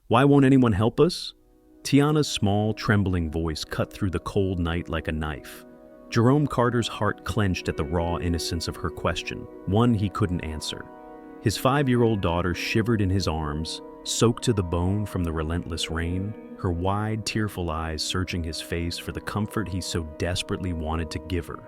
Why won't anyone help us? Tiana's small, trembling voice cut through the cold night like a knife. Jerome Carter's heart clenched at the raw innocence of her question, one he couldn't answer. His 5-year-old daughter shivered in his arms, soaked to the bone from the relentless rain, her wide, tearful eyes searching his face for the comfort he so desperately wanted to give her.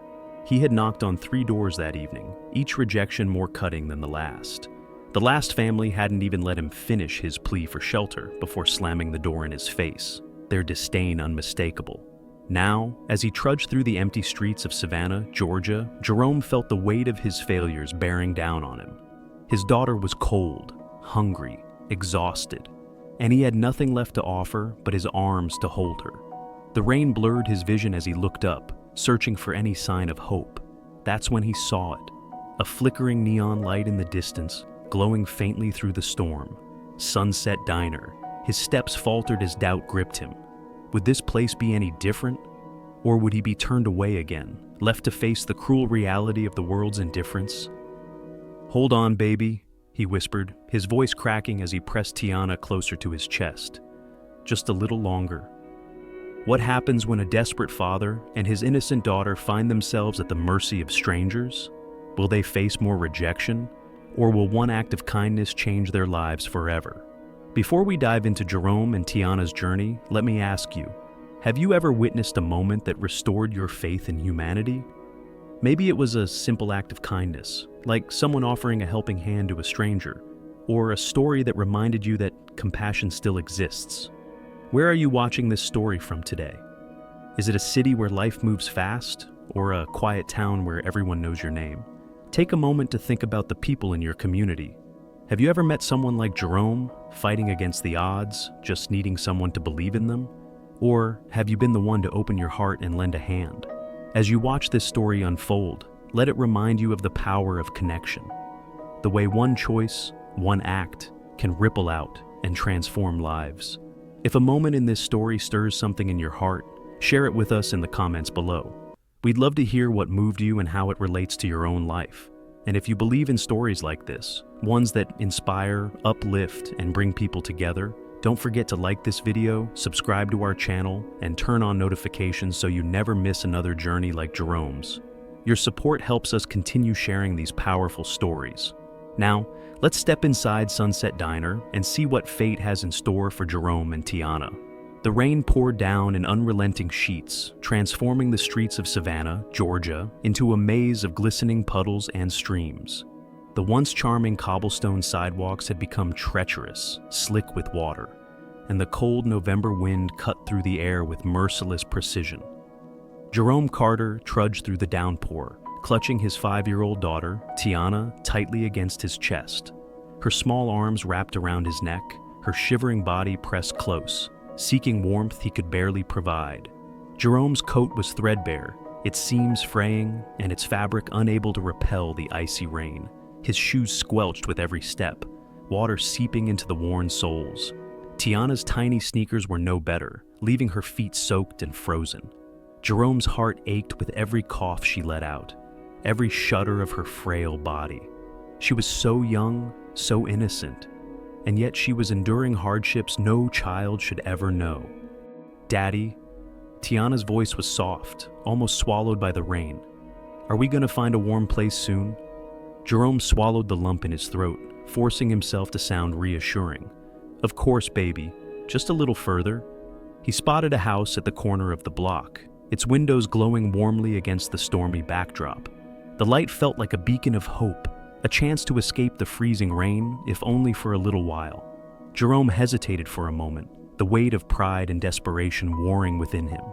He had knocked on 3 doors that evening, each rejection more cutting than the last. The last family hadn't even let him finish his plea for shelter before slamming the door in his face, their disdain unmistakable. Now, as he trudged through the empty streets of Savannah, Georgia, Jerome felt the weight of his failures bearing down on him. His daughter was cold, hungry, exhausted, and he had nothing left to offer but his arms to hold her. The rain blurred his vision as he looked up, searching for any sign of hope. That's when he saw it, a flickering neon light in the distance, glowing faintly through the storm. Sunset Diner. His steps faltered as doubt gripped him. Would this place be any different? Or would he be turned away again, left to face the cruel reality of the world's indifference? "Hold on, baby," he whispered, his voice cracking as he pressed Tiana closer to his chest. Just a little longer. What happens when a desperate father and his innocent daughter find themselves at the mercy of strangers? Will they face more rejection? Or will one act of kindness change their lives forever? Before we dive into Jerome and Tiana's journey, let me ask you, have you ever witnessed a moment that restored your faith in humanity? Maybe it was a simple act of kindness, like someone offering a helping hand to a stranger, or a story that reminded you that compassion still exists. Where are you watching this story from today? Is it a city where life moves fast, or a quiet town where everyone knows your name? Take a moment to think about the people in your community. Have you ever met someone like Jerome, fighting against the odds, just needing someone to believe in them? Or have you been the one to open your heart and lend a hand? As you watch this story unfold, let it remind you of the power of connection. The way one choice, one act, can ripple out and transform lives. If a moment in this story stirs something in your heart, share it with us in the comments below. We'd love to hear what moved you and how it relates to your own life. And if you believe in stories like this, ones that inspire, uplift, and bring people together, don't forget to like this video, subscribe to our channel, and turn on notifications so you never miss another journey like Jerome's. Your support helps us continue sharing these powerful stories. Now, let's step inside Sunset Diner and see what fate has in store for Jerome and Tiana. The rain poured down in unrelenting sheets, transforming the streets of Savannah, Georgia, into a maze of glistening puddles and streams. The once charming cobblestone sidewalks had become treacherous, slick with water, and the cold November wind cut through the air with merciless precision. Jerome Carter trudged through the downpour, clutching his 5-year-old daughter, Tiana, tightly against his chest. Her small arms wrapped around his neck, her shivering body pressed close, seeking warmth he could barely provide. Jerome's coat was threadbare, its seams fraying, and its fabric unable to repel the icy rain. His shoes squelched with every step, water seeping into the worn soles. Tiana's tiny sneakers were no better, leaving her feet soaked and frozen. Jerome's heart ached with every cough she let out, every shudder of her frail body. She was so young, so innocent, and yet she was enduring hardships no child should ever know. "Daddy?" Tiana's voice was soft, almost swallowed by the rain. "Are we gonna find a warm place soon?" Jerome swallowed the lump in his throat, forcing himself to sound reassuring. "Of course, baby. Just a little further." He spotted a house at the corner of the block, its windows glowing warmly against the stormy backdrop. The light felt like a beacon of hope, a chance to escape the freezing rain, if only for a little while. Jerome hesitated for a moment, the weight of pride and desperation warring within him.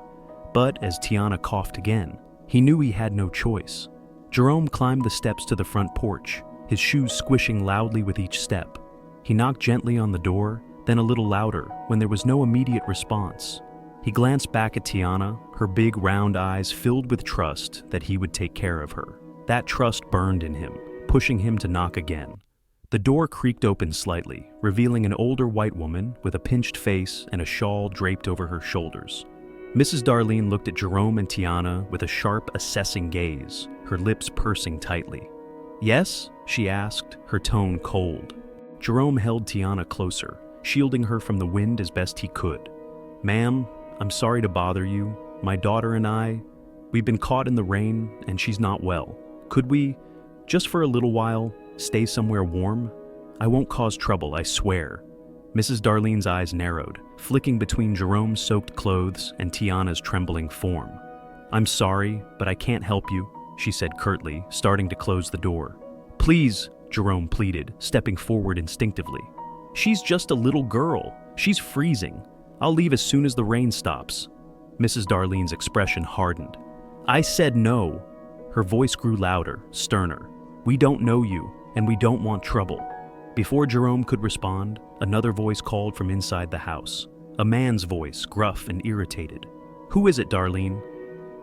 But as Tiana coughed again, he knew he had no choice. Jerome climbed the steps to the front porch, his shoes squishing loudly with each step. He knocked gently on the door, then a little louder when there was no immediate response. He glanced back at Tiana, her big round eyes filled with trust that he would take care of her. That trust burned in him, pushing him to knock again. The door creaked open slightly, revealing an older white woman with a pinched face and a shawl draped over her shoulders. Mrs. Darlene looked at Jerome and Tiana with a sharp, assessing gaze, her lips pursing tightly. "Yes?" she asked, her tone cold. Jerome held Tiana closer, shielding her from the wind as best he could. "Ma'am, I'm sorry to bother you. My daughter and we've been caught in the rain and she's not well. Could we, just for a little while, stay somewhere warm? I won't cause trouble, I swear." Mrs. Darlene's eyes narrowed, flicking between Jerome's soaked clothes and Tiana's trembling form. "I'm sorry, but I can't help you," she said curtly, starting to close the door. "Please," Jerome pleaded, stepping forward instinctively. "She's just a little girl. She's freezing. I'll leave as soon as the rain stops." Mrs. Darlene's expression hardened. "I said no." Her voice grew louder, sterner. "We don't know you, and we don't want trouble." Before Jerome could respond, another voice called from inside the house. A man's voice, gruff and irritated. "Who is it, Darlene?"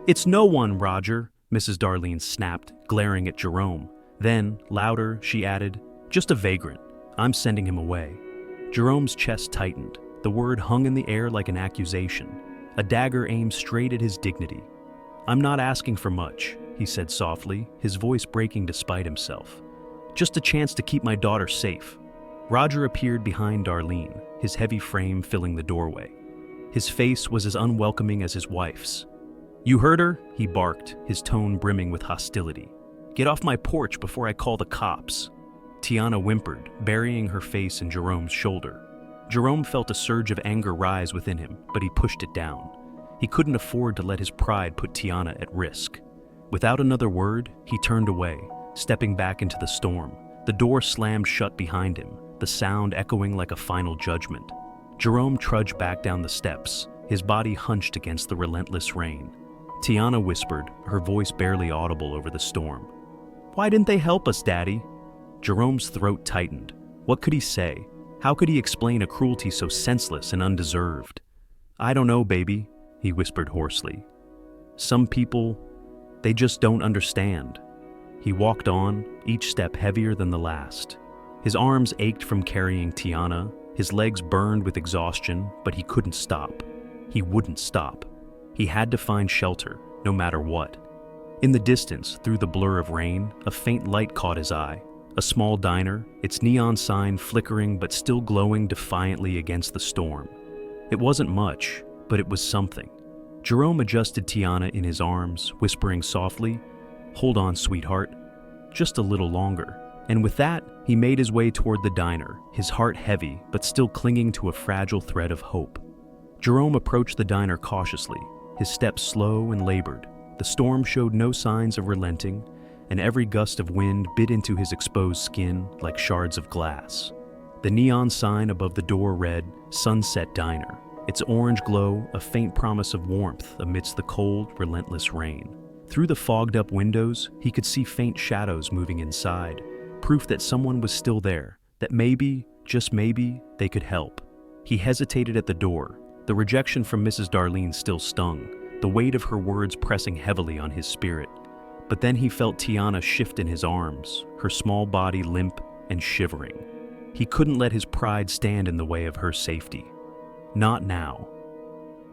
"It's no one, Roger," Mrs. Darlene snapped, glaring at Jerome. Then, louder, she added, "Just a vagrant. I'm sending him away." Jerome's chest tightened. The word hung in the air like an accusation, a dagger aimed straight at his dignity. "I'm not asking for much," he said softly, his voice breaking despite himself. "Just a chance to keep my daughter safe." Roger appeared behind Darlene, his heavy frame filling the doorway. His face was as unwelcoming as his wife's. "You heard her?" he barked, his tone brimming with hostility. "Get off my porch before I call the cops." Tiana whimpered, burying her face in Jerome's shoulder. Jerome felt a surge of anger rise within him, but he pushed it down. He couldn't afford to let his pride put Tiana at risk. Without another word, he turned away, stepping back into the storm. The door slammed shut behind him, the sound echoing like a final judgment. Jerome trudged back down the steps, his body hunched against the relentless rain. Tiana whispered, her voice barely audible over the storm. "Why didn't they help us, Daddy?" Jerome's throat tightened. What could he say? How could he explain a cruelty so senseless and undeserved? "I don't know, baby," he whispered hoarsely. "Some people, they just don't understand." He walked on, each step heavier than the last. His arms ached from carrying Tiana, his legs burned with exhaustion, but he couldn't stop. He wouldn't stop. He had to find shelter, no matter what. In the distance, through the blur of rain, a faint light caught his eye. A small diner, its neon sign flickering but still glowing defiantly against the storm. It wasn't much, but it was something. Jerome adjusted Tiana in his arms, whispering softly, "Hold on, sweetheart. Just a little longer." And with that, he made his way toward the diner, his heart heavy but still clinging to a fragile thread of hope. Jerome approached the diner cautiously, his steps slow and labored. The storm showed no signs of relenting, and every gust of wind bit into his exposed skin like shards of glass. The neon sign above the door read, "Sunset Diner," its orange glow a faint promise of warmth amidst the cold, relentless rain. Through the fogged-up windows, he could see faint shadows moving inside, proof that someone was still there, that maybe, just maybe, they could help. He hesitated at the door. The rejection from Mrs. Darlene still stung, the weight of her words pressing heavily on his spirit. But then he felt Tiana shift in his arms, her small body limp and shivering. He couldn't let his pride stand in the way of her safety. Not now.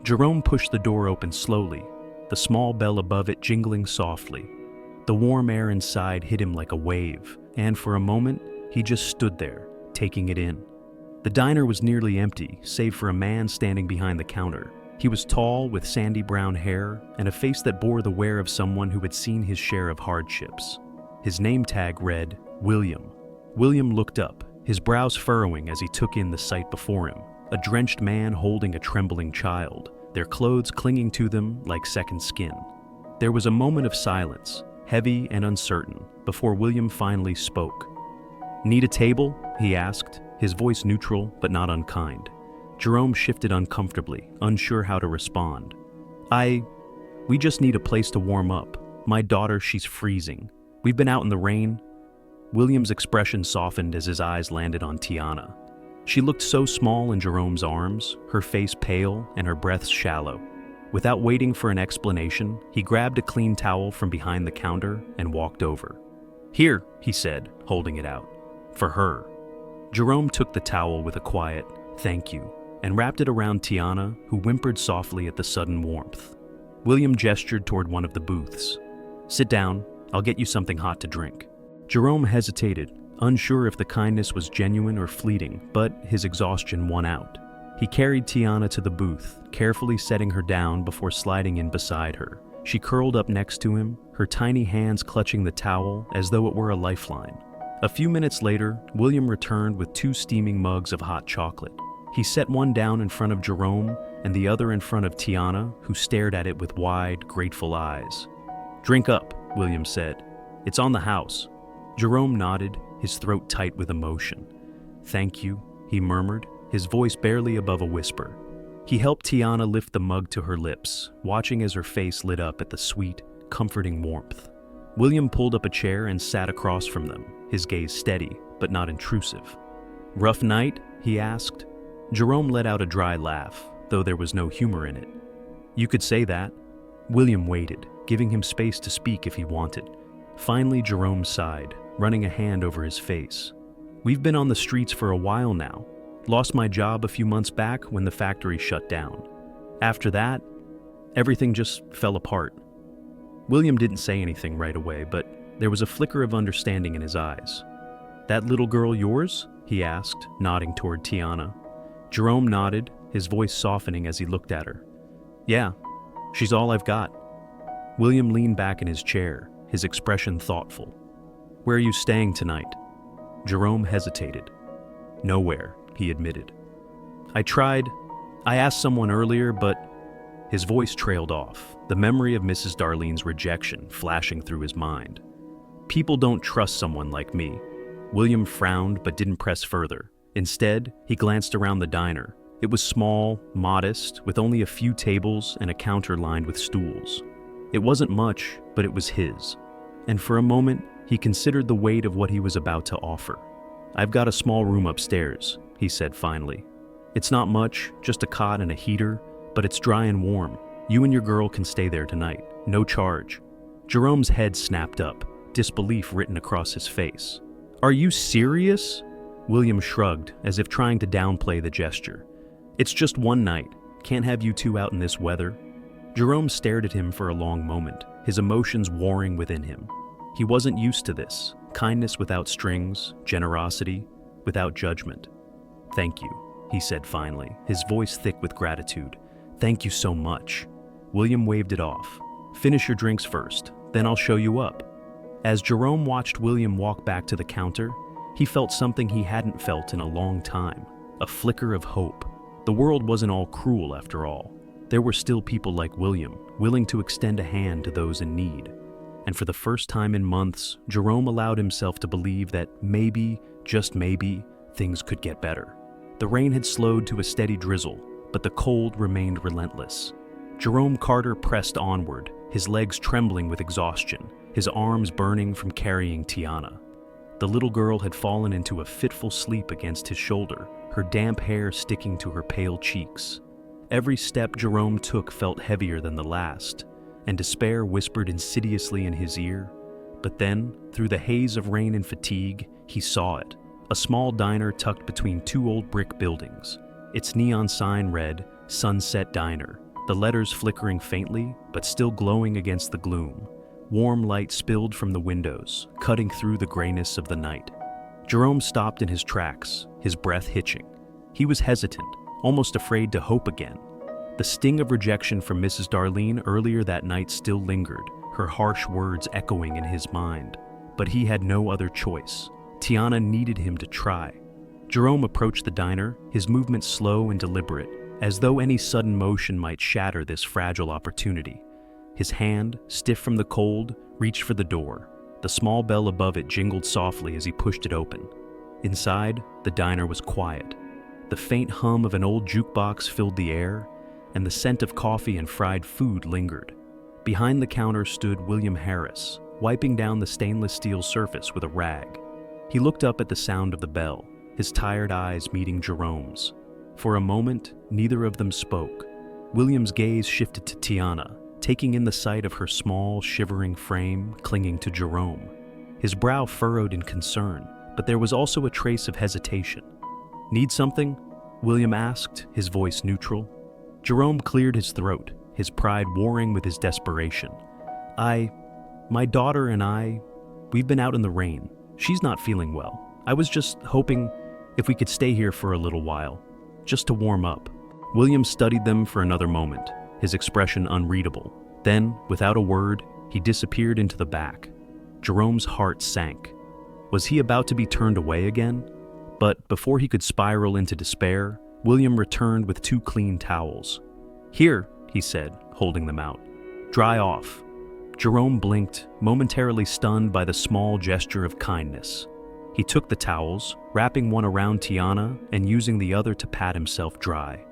Jerome pushed the door open slowly, the small bell above it jingling softly. The warm air inside hit him like a wave, and for a moment, he just stood there, taking it in. The diner was nearly empty, save for a man standing behind the counter. He was tall, with sandy brown hair, and a face that bore the wear of someone who had seen his share of hardships. His name tag read, William. William looked up, his brows furrowing as he took in the sight before him. A drenched man holding a trembling child, their clothes clinging to them like second skin. There was a moment of silence, heavy and uncertain, before William finally spoke. "Need a table?" he asked, his voice neutral but not unkind. Jerome shifted uncomfortably, unsure how to respond. We just need a place to warm up. My daughter, she's freezing. We've been out in the rain." William's expression softened as his eyes landed on Tiana. She looked so small in Jerome's arms, her face pale and her breath shallow. Without waiting for an explanation, he grabbed a clean towel from behind the counter and walked over. "Here," he said, holding it out. "For her." Jerome took the towel with a quiet, "Thank you," and wrapped it around Tiana, who whimpered softly at the sudden warmth. William gestured toward one of the booths. "Sit down, I'll get you something hot to drink." Jerome hesitated, unsure if the kindness was genuine or fleeting, but his exhaustion won out. He carried Tiana to the booth, carefully setting her down before sliding in beside her. She curled up next to him, her tiny hands clutching the towel as though it were a lifeline. A few minutes later, William returned with 2 steaming mugs of hot chocolate. He set one down in front of Jerome and the other in front of Tiana, who stared at it with wide, grateful eyes. "Drink up," William said. "It's on the house." Jerome nodded, his throat tight with emotion. "Thank you," he murmured, his voice barely above a whisper. He helped Tiana lift the mug to her lips, watching as her face lit up at the sweet, comforting warmth. William pulled up a chair and sat across from them, his gaze steady, but not intrusive. "Rough night?" he asked. Jerome let out a dry laugh, though there was no humor in it. "You could say that." William waited, giving him space to speak if he wanted. Finally, Jerome sighed, running a hand over his face. "We've been on the streets for a while now. Lost my job a few months back when the factory shut down. After that, everything just fell apart." William didn't say anything right away, but there was a flicker of understanding in his eyes. "That little girl yours?" he asked, nodding toward Tiana. Jerome nodded, his voice softening as he looked at her. "Yeah, she's all I've got." William leaned back in his chair, his expression thoughtful. "Where are you staying tonight?" Jerome hesitated. "Nowhere," he admitted. I asked someone earlier, but..." His voice trailed off, the memory of Mrs. Darlene's rejection flashing through his mind. "People don't trust someone like me." William frowned but didn't press further. Instead, he glanced around the diner. It was small, modest, with only a few tables and a counter lined with stools. It wasn't much, but it was his. And for a moment, he considered the weight of what he was about to offer. "I've got a small room upstairs," he said finally. "It's not much, just a cot and a heater, but it's dry and warm. You and your girl can stay there tonight, no charge." Jerome's head snapped up, disbelief written across his face. "Are you serious?" William shrugged, as if trying to downplay the gesture. "It's just one night. Can't have you two out in this weather." Jerome stared at him for a long moment, his emotions warring within him. He wasn't used to this, kindness without strings, generosity without judgment. "Thank you," he said finally, his voice thick with gratitude. "Thank you so much." William waved it off. "Finish your drinks first, then I'll show you up." As Jerome watched William walk back to the counter, he felt something he hadn't felt in a long time, a flicker of hope. The world wasn't all cruel after all. There were still people like William, willing to extend a hand to those in need. And for the first time in months, Jerome allowed himself to believe that maybe, just maybe, things could get better. The rain had slowed to a steady drizzle, but the cold remained relentless. Jerome Carter pressed onward, his legs trembling with exhaustion, his arms burning from carrying Tiana. The little girl had fallen into a fitful sleep against his shoulder, her damp hair sticking to her pale cheeks. Every step Jerome took felt heavier than the last, and despair whispered insidiously in his ear. But then, through the haze of rain and fatigue, he saw it, a small diner tucked between 2 old brick buildings. Its neon sign read, "Sunset Diner," the letters flickering faintly, but still glowing against the gloom. Warm light spilled from the windows, cutting through the grayness of the night. Jerome stopped in his tracks, his breath hitching. He was hesitant, almost afraid to hope again. The sting of rejection from Mrs. Darlene earlier that night still lingered, her harsh words echoing in his mind. But he had no other choice. Tiana needed him to try. Jerome approached the diner, his movements slow and deliberate, as though any sudden motion might shatter this fragile opportunity. His hand, stiff from the cold, reached for the door. The small bell above it jingled softly as he pushed it open. Inside, the diner was quiet. The faint hum of an old jukebox filled the air, and the scent of coffee and fried food lingered. Behind the counter stood William Harris, wiping down the stainless steel surface with a rag. He looked up at the sound of the bell, his tired eyes meeting Jerome's. For a moment, neither of them spoke. William's gaze shifted to Tiana, taking in the sight of her small, shivering frame clinging to Jerome. His brow furrowed in concern, but there was also a trace of hesitation. "Need something?" William asked, his voice neutral. Jerome cleared his throat, his pride warring with his desperation. My daughter and I, we've been out in the rain. She's not feeling well." I was just hoping if we could stay here for a little while, just to warm up." William studied them for another moment, his expression unreadable. Then, without a word, he disappeared into the back. Jerome's heart sank. Was he about to be turned away again? But before he could spiral into despair, William returned with 2 clean towels. "Here," he said, holding them out. "Dry off." Jerome blinked, momentarily stunned by the small gesture of kindness. He took the towels, wrapping one around Tiana and using the other to pat himself dry.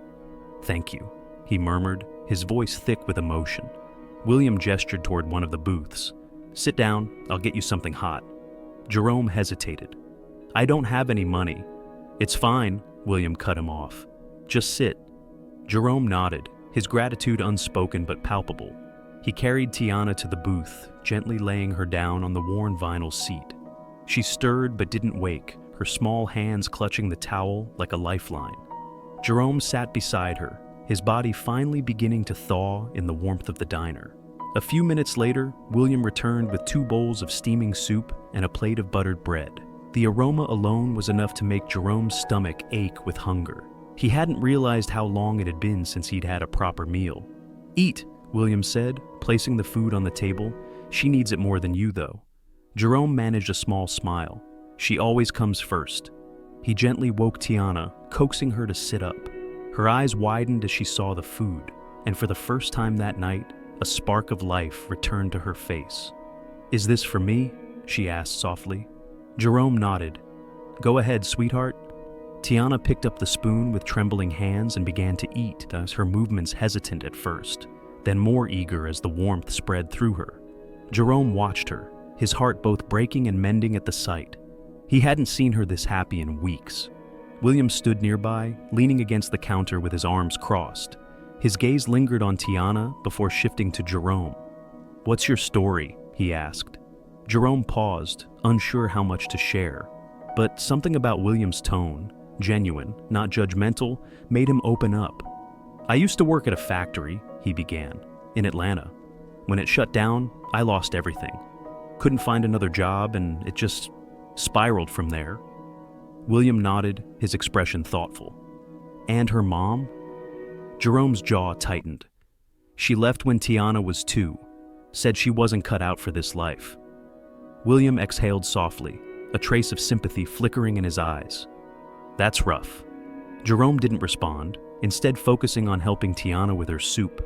"Thank you," he murmured, his voice thick with emotion. William gestured toward one of the booths. "Sit down, I'll get you something hot." Jerome hesitated. "I don't have any money." "It's fine," William cut him off. "Just sit." Jerome nodded, his gratitude unspoken but palpable. He carried Tiana to the booth, gently laying her down on the worn vinyl seat. She stirred but didn't wake, her small hands clutching the towel like a lifeline. Jerome sat beside her, his body finally beginning to thaw in the warmth of the diner. A few minutes later, William returned with 2 bowls of steaming soup and a plate of buttered bread. The aroma alone was enough to make Jerome's stomach ache with hunger. He hadn't realized how long it had been since he'd had a proper meal. "Eat," William said, placing the food on the table. "She needs it more than you, though." Jerome managed a small smile. "She always comes first." He gently woke Tiana, coaxing her to sit up. Her eyes widened as she saw the food, and for the first time that night, a spark of life returned to her face. "Is this for me?" she asked softly. Jerome nodded. "Go ahead, sweetheart." Tiana picked up the spoon with trembling hands and began to eat, as her movements hesitant at first, then more eager as the warmth spread through her. Jerome watched her, his heart both breaking and mending at the sight. He hadn't seen her this happy in weeks. William stood nearby, leaning against the counter with his arms crossed. His gaze lingered on Tiana before shifting to Jerome. "What's your story?" he asked. Jerome paused, unsure how much to share. But something about William's tone, genuine, not judgmental, made him open up. "I used to work at a factory," he began, "in Atlanta. When it shut down, I lost everything. Couldn't find another job, and it just spiraled from there." William nodded, his expression thoughtful. "And her mom?" Jerome's jaw tightened. "She left when Tiana was 2, said she wasn't cut out for this life." William exhaled softly, a trace of sympathy flickering in his eyes. "That's rough." Jerome didn't respond, instead focusing on helping Tiana with her soup.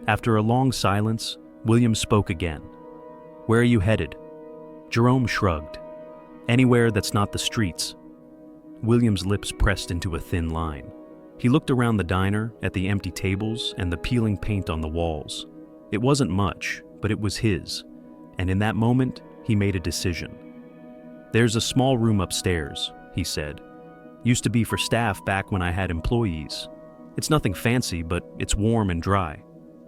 After a long silence, William spoke again. "Where are you headed?" Jerome shrugged. "Anywhere that's not the streets." William's lips pressed into a thin line. He looked around the diner, at the empty tables and the peeling paint on the walls. It wasn't much, but it was his, and in that moment, he made a decision. "There's a small room upstairs," he said. "Used to be for staff back when I had employees. It's nothing fancy, but it's warm and dry.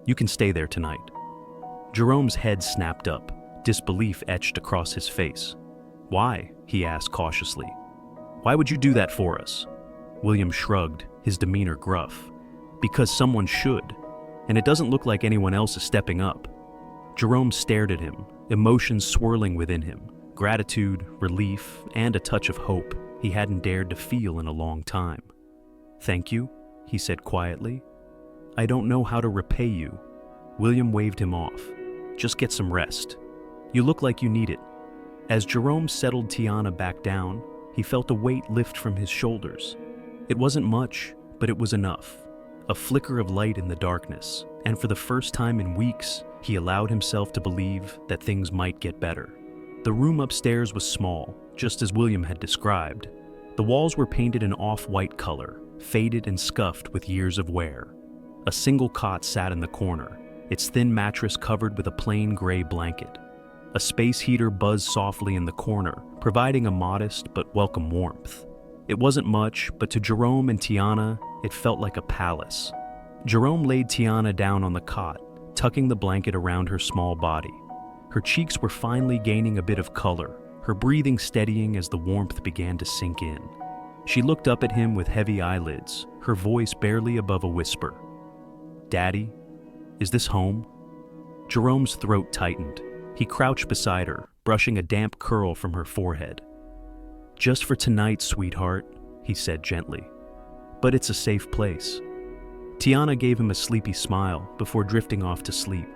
You can stay there tonight." Jerome's head snapped up, disbelief etched across his face. "Why?" he asked cautiously. "Why would you do that for us?" William shrugged, his demeanor gruff. "Because someone should, and it doesn't look like anyone else is stepping up." Jerome stared at him, emotions swirling within him, gratitude, relief, and a touch of hope he hadn't dared to feel in a long time. "Thank you," he said quietly. "I don't know how to repay you." William waved him off. "Just get some rest. You look like you need it." As Jerome settled Tiana back down, he felt a weight lift from his shoulders. It wasn't much, but it was enough. A flicker of light in the darkness, and for the first time in weeks, he allowed himself to believe that things might get better. The room upstairs was small, just as William had described. The walls were painted an off-white color, faded and scuffed with years of wear. A single cot sat in the corner, its thin mattress covered with a plain gray blanket. A space heater buzzed softly in the corner, providing a modest but welcome warmth. It wasn't much, but to Jerome and Tiana, it felt like a palace. Jerome laid Tiana down on the cot, tucking the blanket around her small body. Her cheeks were finally gaining a bit of color, her breathing steadying as the warmth began to sink in. She looked up at him with heavy eyelids, her voice barely above a whisper. "Daddy, is this home?" Jerome's throat tightened. He crouched beside her, brushing a damp curl from her forehead. "Just for tonight, sweetheart," he said gently. "But it's a safe place." Tiana gave him a sleepy smile before drifting off to sleep.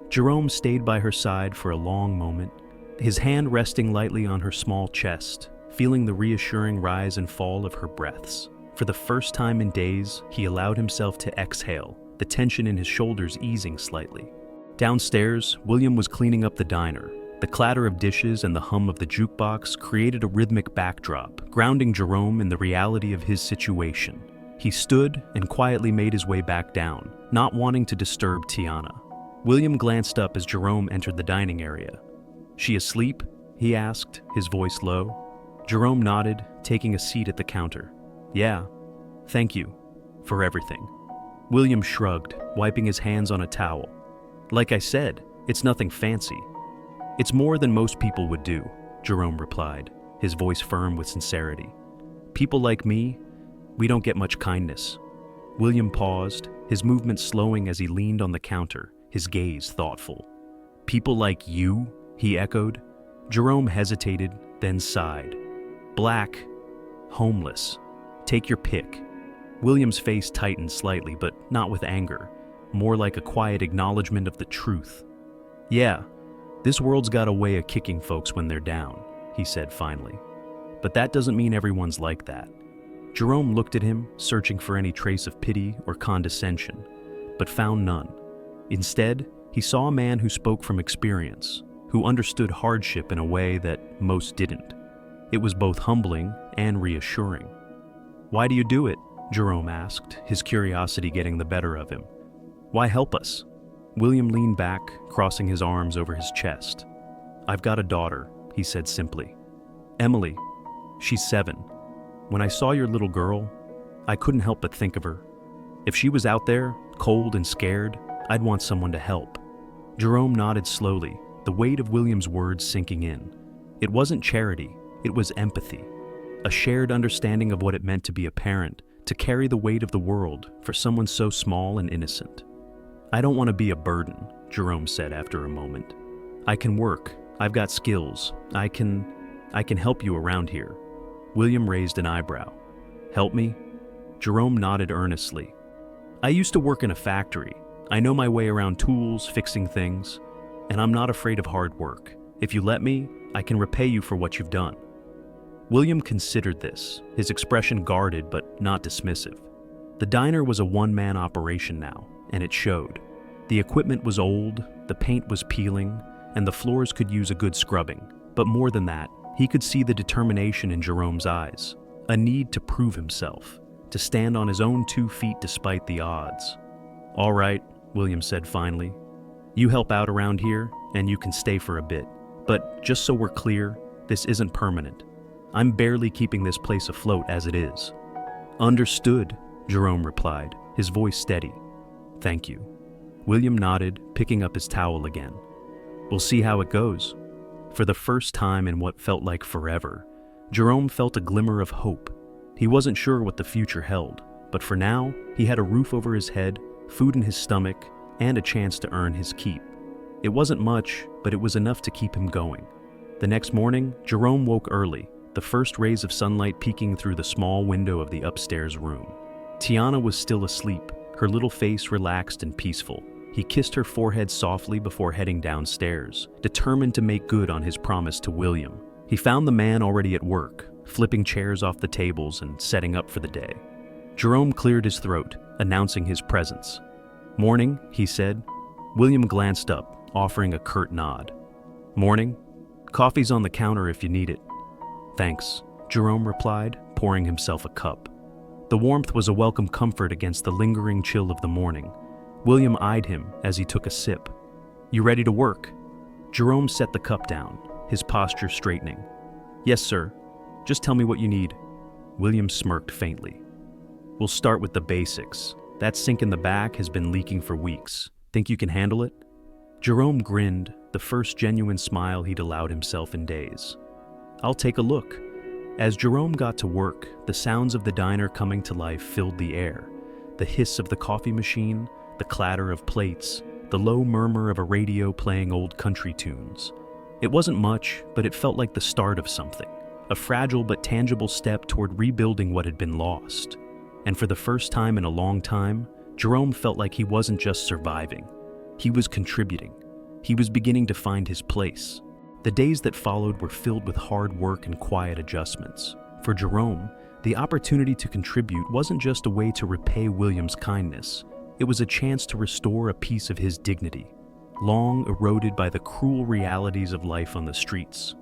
Jerome stayed by her side for a long moment, his hand resting lightly on her small chest, feeling the reassuring rise and fall of her breaths. For the first time in days, he allowed himself to exhale, the tension in his shoulders easing slightly. Downstairs, William was cleaning up the diner. The clatter of dishes and the hum of the jukebox created a rhythmic backdrop, grounding Jerome in the reality of his situation. He stood and quietly made his way back down, not wanting to disturb Tiana. William glanced up as Jerome entered the dining area. "She asleep?" he asked, his voice low. Jerome nodded, taking a seat at the counter. "Yeah, thank you for everything." William shrugged, wiping his hands on a towel. "Like I said, it's nothing fancy." "It's more than most people would do," Jerome replied, his voice firm with sincerity. "People like me, we don't get much kindness." William paused, his movements slowing as he leaned on the counter, his gaze thoughtful. "People like you?" he echoed. Jerome hesitated, then sighed. "Black, homeless. Take your pick." William's face tightened slightly, but not with anger, more like a quiet acknowledgement of the truth. "Yeah, this world's got a way of kicking folks when they're down," he said finally. "But that doesn't mean everyone's like that." Jerome looked at him, searching for any trace of pity or condescension, but found none. Instead, he saw a man who spoke from experience, who understood hardship in a way that most didn't. It was both humbling and reassuring. "Why do you do it?" Jerome asked, his curiosity getting the better of him. "Why help us?" William leaned back, crossing his arms over his chest. "I've got a daughter," he said simply. "Emily. She's 7. When I saw your little girl, I couldn't help but think of her. If she was out there, cold and scared, I'd want someone to help." Jerome nodded slowly, the weight of William's words sinking in. It wasn't charity, it was empathy. A shared understanding of what it meant to be a parent, to carry the weight of the world for someone so small and innocent. "I don't want to be a burden," Jerome said after a moment. "I can work, I've got skills, I can help you around here." William raised an eyebrow. "Help me?" Jerome nodded earnestly. "I used to work in a factory. I know my way around tools, fixing things, and I'm not afraid of hard work. If you let me, I can repay you for what you've done." William considered this, his expression guarded but not dismissive. The diner was a one-man operation now, and it showed. The equipment was old, the paint was peeling, and the floors could use a good scrubbing. But more than that, he could see the determination in Jerome's eyes, a need to prove himself, to stand on his own 2 feet despite the odds. "All right," William said finally. "You help out around here, and you can stay for a bit. But just so we're clear, this isn't permanent. I'm barely keeping this place afloat as it is." "Understood," Jerome replied, his voice steady. "Thank you." William nodded, picking up his towel again. "We'll see how it goes." For the first time in what felt like forever, Jerome felt a glimmer of hope. He wasn't sure what the future held, but for now, he had a roof over his head, food in his stomach, and a chance to earn his keep. It wasn't much, but it was enough to keep him going. The next morning, Jerome woke early, the first rays of sunlight peeking through the small window of the upstairs room. Tiana was still asleep, her little face relaxed and peaceful. He kissed her forehead softly before heading downstairs, determined to make good on his promise to William. He found the man already at work, flipping chairs off the tables and setting up for the day. Jerome cleared his throat, announcing his presence. "Morning," he said. William glanced up, offering a curt nod. "Morning. Coffee's on the counter if you need it." "Thanks," Jerome replied, pouring himself a cup. The warmth was a welcome comfort against the lingering chill of the morning. William eyed him as he took a sip. "You ready to work?" Jerome set the cup down, his posture straightening. "Yes, sir. Just tell me what you need." William smirked faintly. "We'll start with the basics. That sink in the back has been leaking for weeks. Think you can handle it?" Jerome grinned, the first genuine smile he'd allowed himself in days. "I'll take a look." As Jerome got to work, the sounds of the diner coming to life filled the air. The hiss of the coffee machine, the clatter of plates, the low murmur of a radio playing old country tunes. It wasn't much, but it felt like the start of something, a fragile but tangible step toward rebuilding what had been lost. And for the first time in a long time, Jerome felt like he wasn't just surviving. He was contributing. He was beginning to find his place. The days that followed were filled with hard work and quiet adjustments. For Jerome, the opportunity to contribute wasn't just a way to repay William's kindness. It was a chance to restore a piece of his dignity, long eroded by the cruel realities of life on the streets.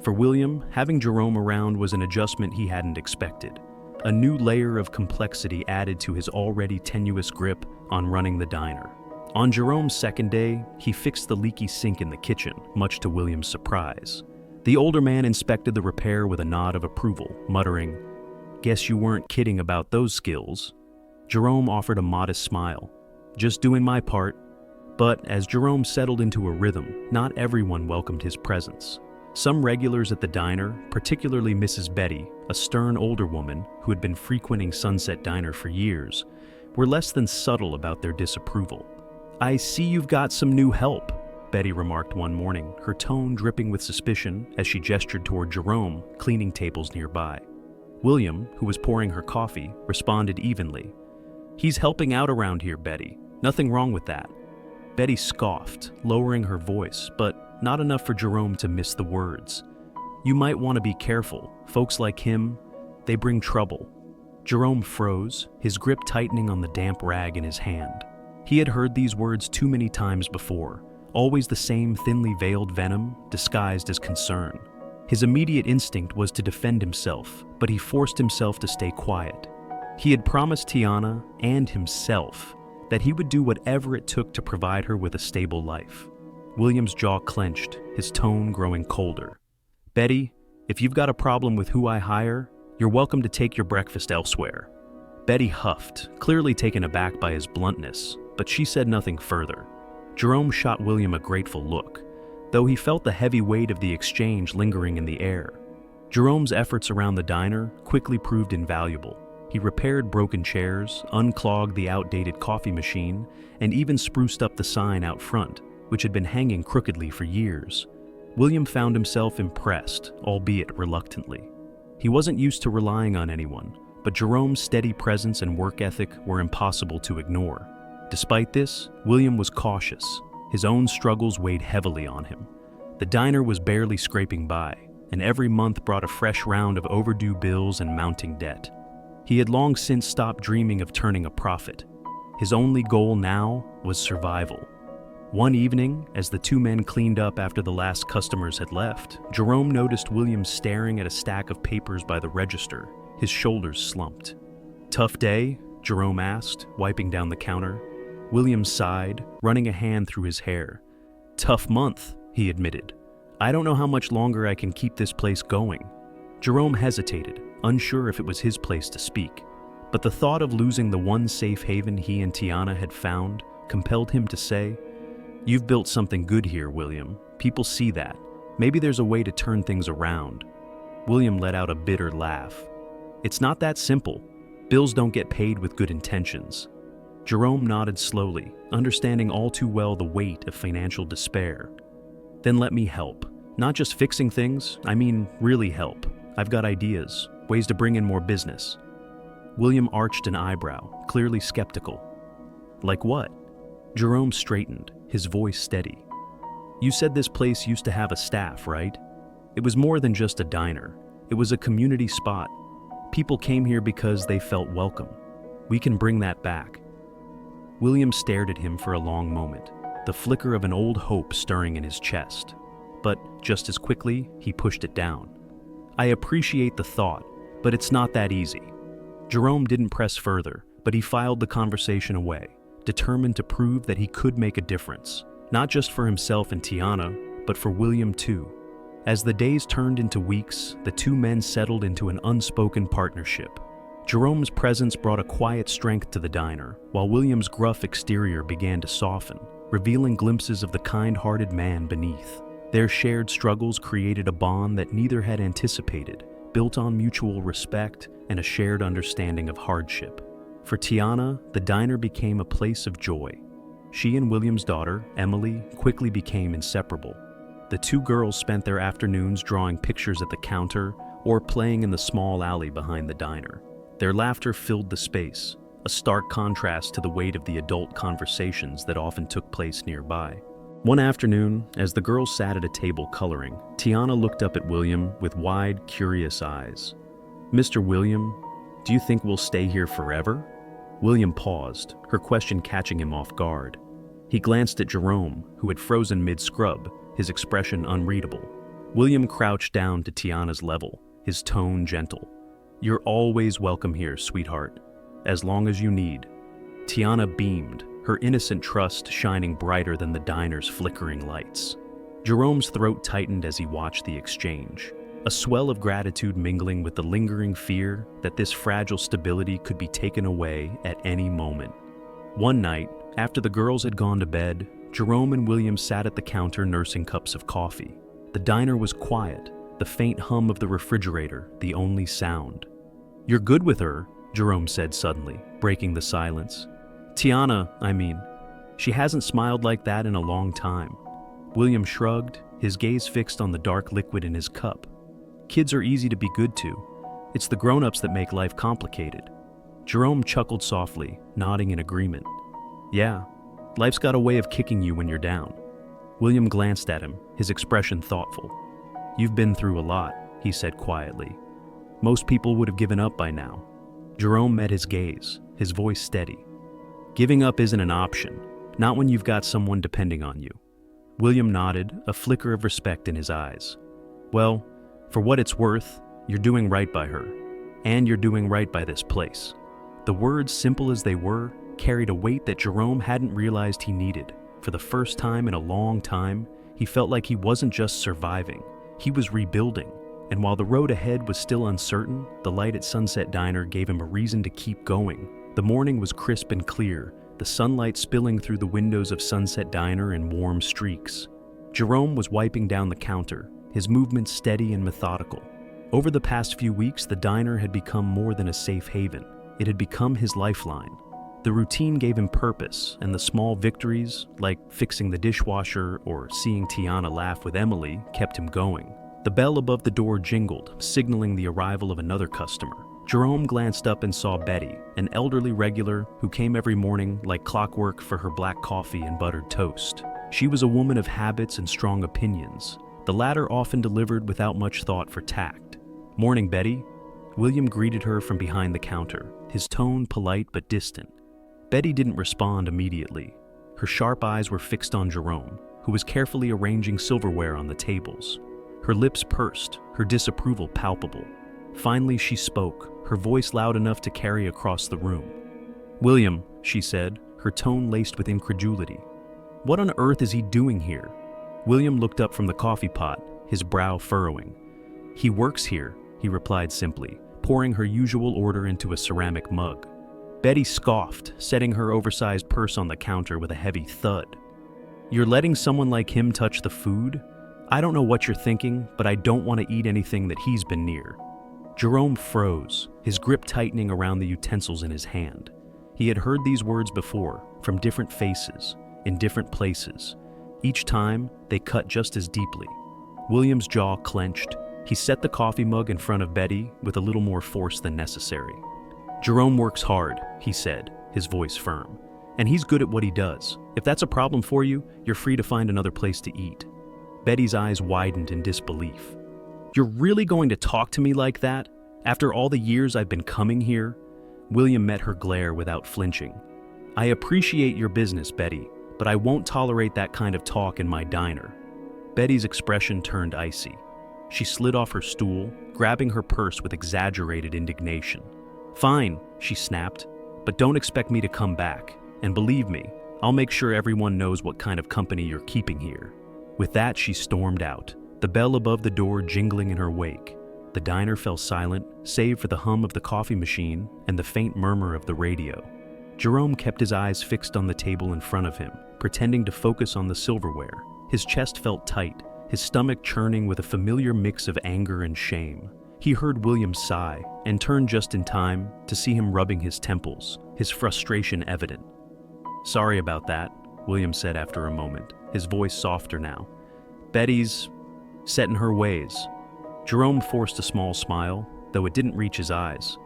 For William, having Jerome around was an adjustment he hadn't expected. A new layer of complexity added to his already tenuous grip on running the diner. On Jerome's second day, he fixed the leaky sink in the kitchen, much to William's surprise. The older man inspected the repair with a nod of approval, muttering, "Guess you weren't kidding about those skills." Jerome offered a modest smile. "Just doing my part." But as Jerome settled into a rhythm, not everyone welcomed his presence. Some regulars at the diner, particularly Mrs. Betty, a stern older woman who had been frequenting Sunset Diner for years, were less than subtle about their disapproval. "I see you've got some new help," Betty remarked one morning, her tone dripping with suspicion as she gestured toward Jerome, cleaning tables nearby. William, who was pouring her coffee, responded evenly. "He's helping out around here, Betty. Nothing wrong with that." Betty scoffed, lowering her voice, but not enough for Jerome to miss the words. "You might want to be careful. Folks like him, they bring trouble." Jerome froze, his grip tightening on the damp rag in his hand. He had heard these words too many times before, always the same thinly veiled venom disguised as concern. His immediate instinct was to defend himself, but he forced himself to stay quiet. He had promised Tiana and himself that he would do whatever it took to provide her with a stable life. William's jaw clenched, his tone growing colder. "Betty, if you've got a problem with who I hire, you're welcome to take your breakfast elsewhere." Betty huffed, clearly taken aback by his bluntness, but she said nothing further. Jerome shot William a grateful look, though he felt the heavy weight of the exchange lingering in the air. Jerome's efforts around the diner quickly proved invaluable. He repaired broken chairs, unclogged the outdated coffee machine, and even spruced up the sign out front, which had been hanging crookedly for years. William found himself impressed, albeit reluctantly. He wasn't used to relying on anyone, but Jerome's steady presence and work ethic were impossible to ignore. Despite this, William was cautious. His own struggles weighed heavily on him. The diner was barely scraping by, and every month brought a fresh round of overdue bills and mounting debt. He had long since stopped dreaming of turning a profit. His only goal now was survival. One evening, as the two men cleaned up after the last customers had left, Jerome noticed William staring at a stack of papers by the register, his shoulders slumped. "Tough day?" Jerome asked, wiping down the counter. William sighed, running a hand through his hair. "Tough month," he admitted. "I don't know how much longer I can keep this place going." Jerome hesitated, unsure if it was his place to speak, but the thought of losing the one safe haven he and Tiana had found compelled him to say, "You've built something good here, William. People see that. Maybe there's a way to turn things around." William let out a bitter laugh. "It's not that simple. Bills don't get paid with good intentions." Jerome nodded slowly, understanding all too well the weight of financial despair. "Then let me help. Not just fixing things, I mean really help. I've got ideas, ways to bring in more business." William arched an eyebrow, clearly skeptical. "Like what?" Jerome straightened, his voice steady. "You said this place used to have a staff, right? It was more than just a diner. It was a community spot. People came here because they felt welcome. We can bring that back." William stared at him for a long moment, the flicker of an old hope stirring in his chest. But just as quickly, he pushed it down. "I appreciate the thought, but it's not that easy." Jerome didn't press further, but he filed the conversation away, determined to prove that he could make a difference, not just for himself and Tiana, but for William too. As the days turned into weeks, the two men settled into an unspoken partnership. Jerome's presence brought a quiet strength to the diner, while William's gruff exterior began to soften, revealing glimpses of the kind-hearted man beneath. Their shared struggles created a bond that neither had anticipated, built on mutual respect and a shared understanding of hardship. For Tiana, the diner became a place of joy. She and William's daughter, Emily, quickly became inseparable. The two girls spent their afternoons drawing pictures at the counter or playing in the small alley behind the diner. Their laughter filled the space, a stark contrast to the weight of the adult conversations that often took place nearby. One afternoon, as the girls sat at a table coloring, Tiana looked up at William with wide, curious eyes. "Mr. William, do you think we'll stay here forever?" William paused, her question catching him off guard. He glanced at Jerome, who had frozen mid-scrub, his expression unreadable. William crouched down to Tiana's level, his tone gentle. "You're always welcome here, sweetheart, as long as you need." Tiana beamed, her innocent trust shining brighter than the diner's flickering lights. Jerome's throat tightened as he watched the exchange, a swell of gratitude mingling with the lingering fear that this fragile stability could be taken away at any moment. One night, after the girls had gone to bed, Jerome and William sat at the counter nursing cups of coffee. The diner was quiet, the faint hum of the refrigerator the only sound. "You're good with her," Jerome said suddenly, breaking the silence. "Tiana, I mean. She hasn't smiled like that in a long time." William shrugged, his gaze fixed on the dark liquid in his cup. "Kids are easy to be good to. It's the grown-ups that make life complicated." Jerome chuckled softly, nodding in agreement. "Yeah, life's got a way of kicking you when you're down." William glanced at him, his expression thoughtful. "You've been through a lot," he said quietly. "Most people would have given up by now." Jerome met his gaze, his voice steady. "Giving up isn't an option, not when you've got someone depending on you." William nodded, a flicker of respect in his eyes. "Well, for what it's worth, you're doing right by her, and you're doing right by this place." The words, simple as they were, carried a weight that Jerome hadn't realized he needed. For the first time in a long time, he felt like he wasn't just surviving, he was rebuilding. And while the road ahead was still uncertain, the light at Sunset Diner gave him a reason to keep going. The morning was crisp and clear, the sunlight spilling through the windows of Sunset Diner in warm streaks. Jerome was wiping down the counter, his movements steady and methodical. Over the past few weeks, the diner had become more than a safe haven. It had become his lifeline. The routine gave him purpose, and the small victories, like fixing the dishwasher or seeing Tiana laugh with Emily, kept him going. The bell above the door jingled, signaling the arrival of another customer. Jerome glanced up and saw Betty, an elderly regular who came every morning like clockwork for her black coffee and buttered toast. She was a woman of habits and strong opinions. The latter often delivered without much thought for tact. "Morning, Betty." William greeted her from behind the counter, his tone polite but distant. Betty didn't respond immediately. Her sharp eyes were fixed on Jerome, who was carefully arranging silverware on the tables. Her lips pursed, her disapproval palpable. Finally, she spoke, her voice loud enough to carry across the room. "William," she said, her tone laced with incredulity. "What on earth is he doing here?" William looked up from the coffee pot, his brow furrowing. "He works here," he replied simply, pouring her usual order into a ceramic mug. Betty scoffed, setting her oversized purse on the counter with a heavy thud. "You're letting someone like him touch the food? I don't know what you're thinking, but I don't want to eat anything that he's been near." Jerome froze, his grip tightening around the utensils in his hand. He had heard these words before, from different faces, in different places. Each time, they cut just as deeply. William's jaw clenched. He set the coffee mug in front of Betty with a little more force than necessary. "Jerome works hard," he said, his voice firm. "And he's good at what he does. If that's a problem for you, you're free to find another place to eat." Betty's eyes widened in disbelief. "You're really going to talk to me like that? After all the years I've been coming here?" William met her glare without flinching. "I appreciate your business, Betty, but I won't tolerate that kind of talk in my diner." Betty's expression turned icy. She slid off her stool, grabbing her purse with exaggerated indignation. "Fine," she snapped, "but don't expect me to come back. And believe me, I'll make sure everyone knows what kind of company you're keeping here." With that, she stormed out, the bell above the door jingling in her wake. The diner fell silent, save for the hum of the coffee machine and the faint murmur of the radio. Jerome kept his eyes fixed on the table in front of him, pretending to focus on the silverware. His chest felt tight, his stomach churning with a familiar mix of anger and shame. He heard William sigh and turned just in time to see him rubbing his temples, his frustration evident. "Sorry about that," William said after a moment, his voice softer now. "Betty's set in her ways." Jerome forced a small smile, though it didn't reach his eyes.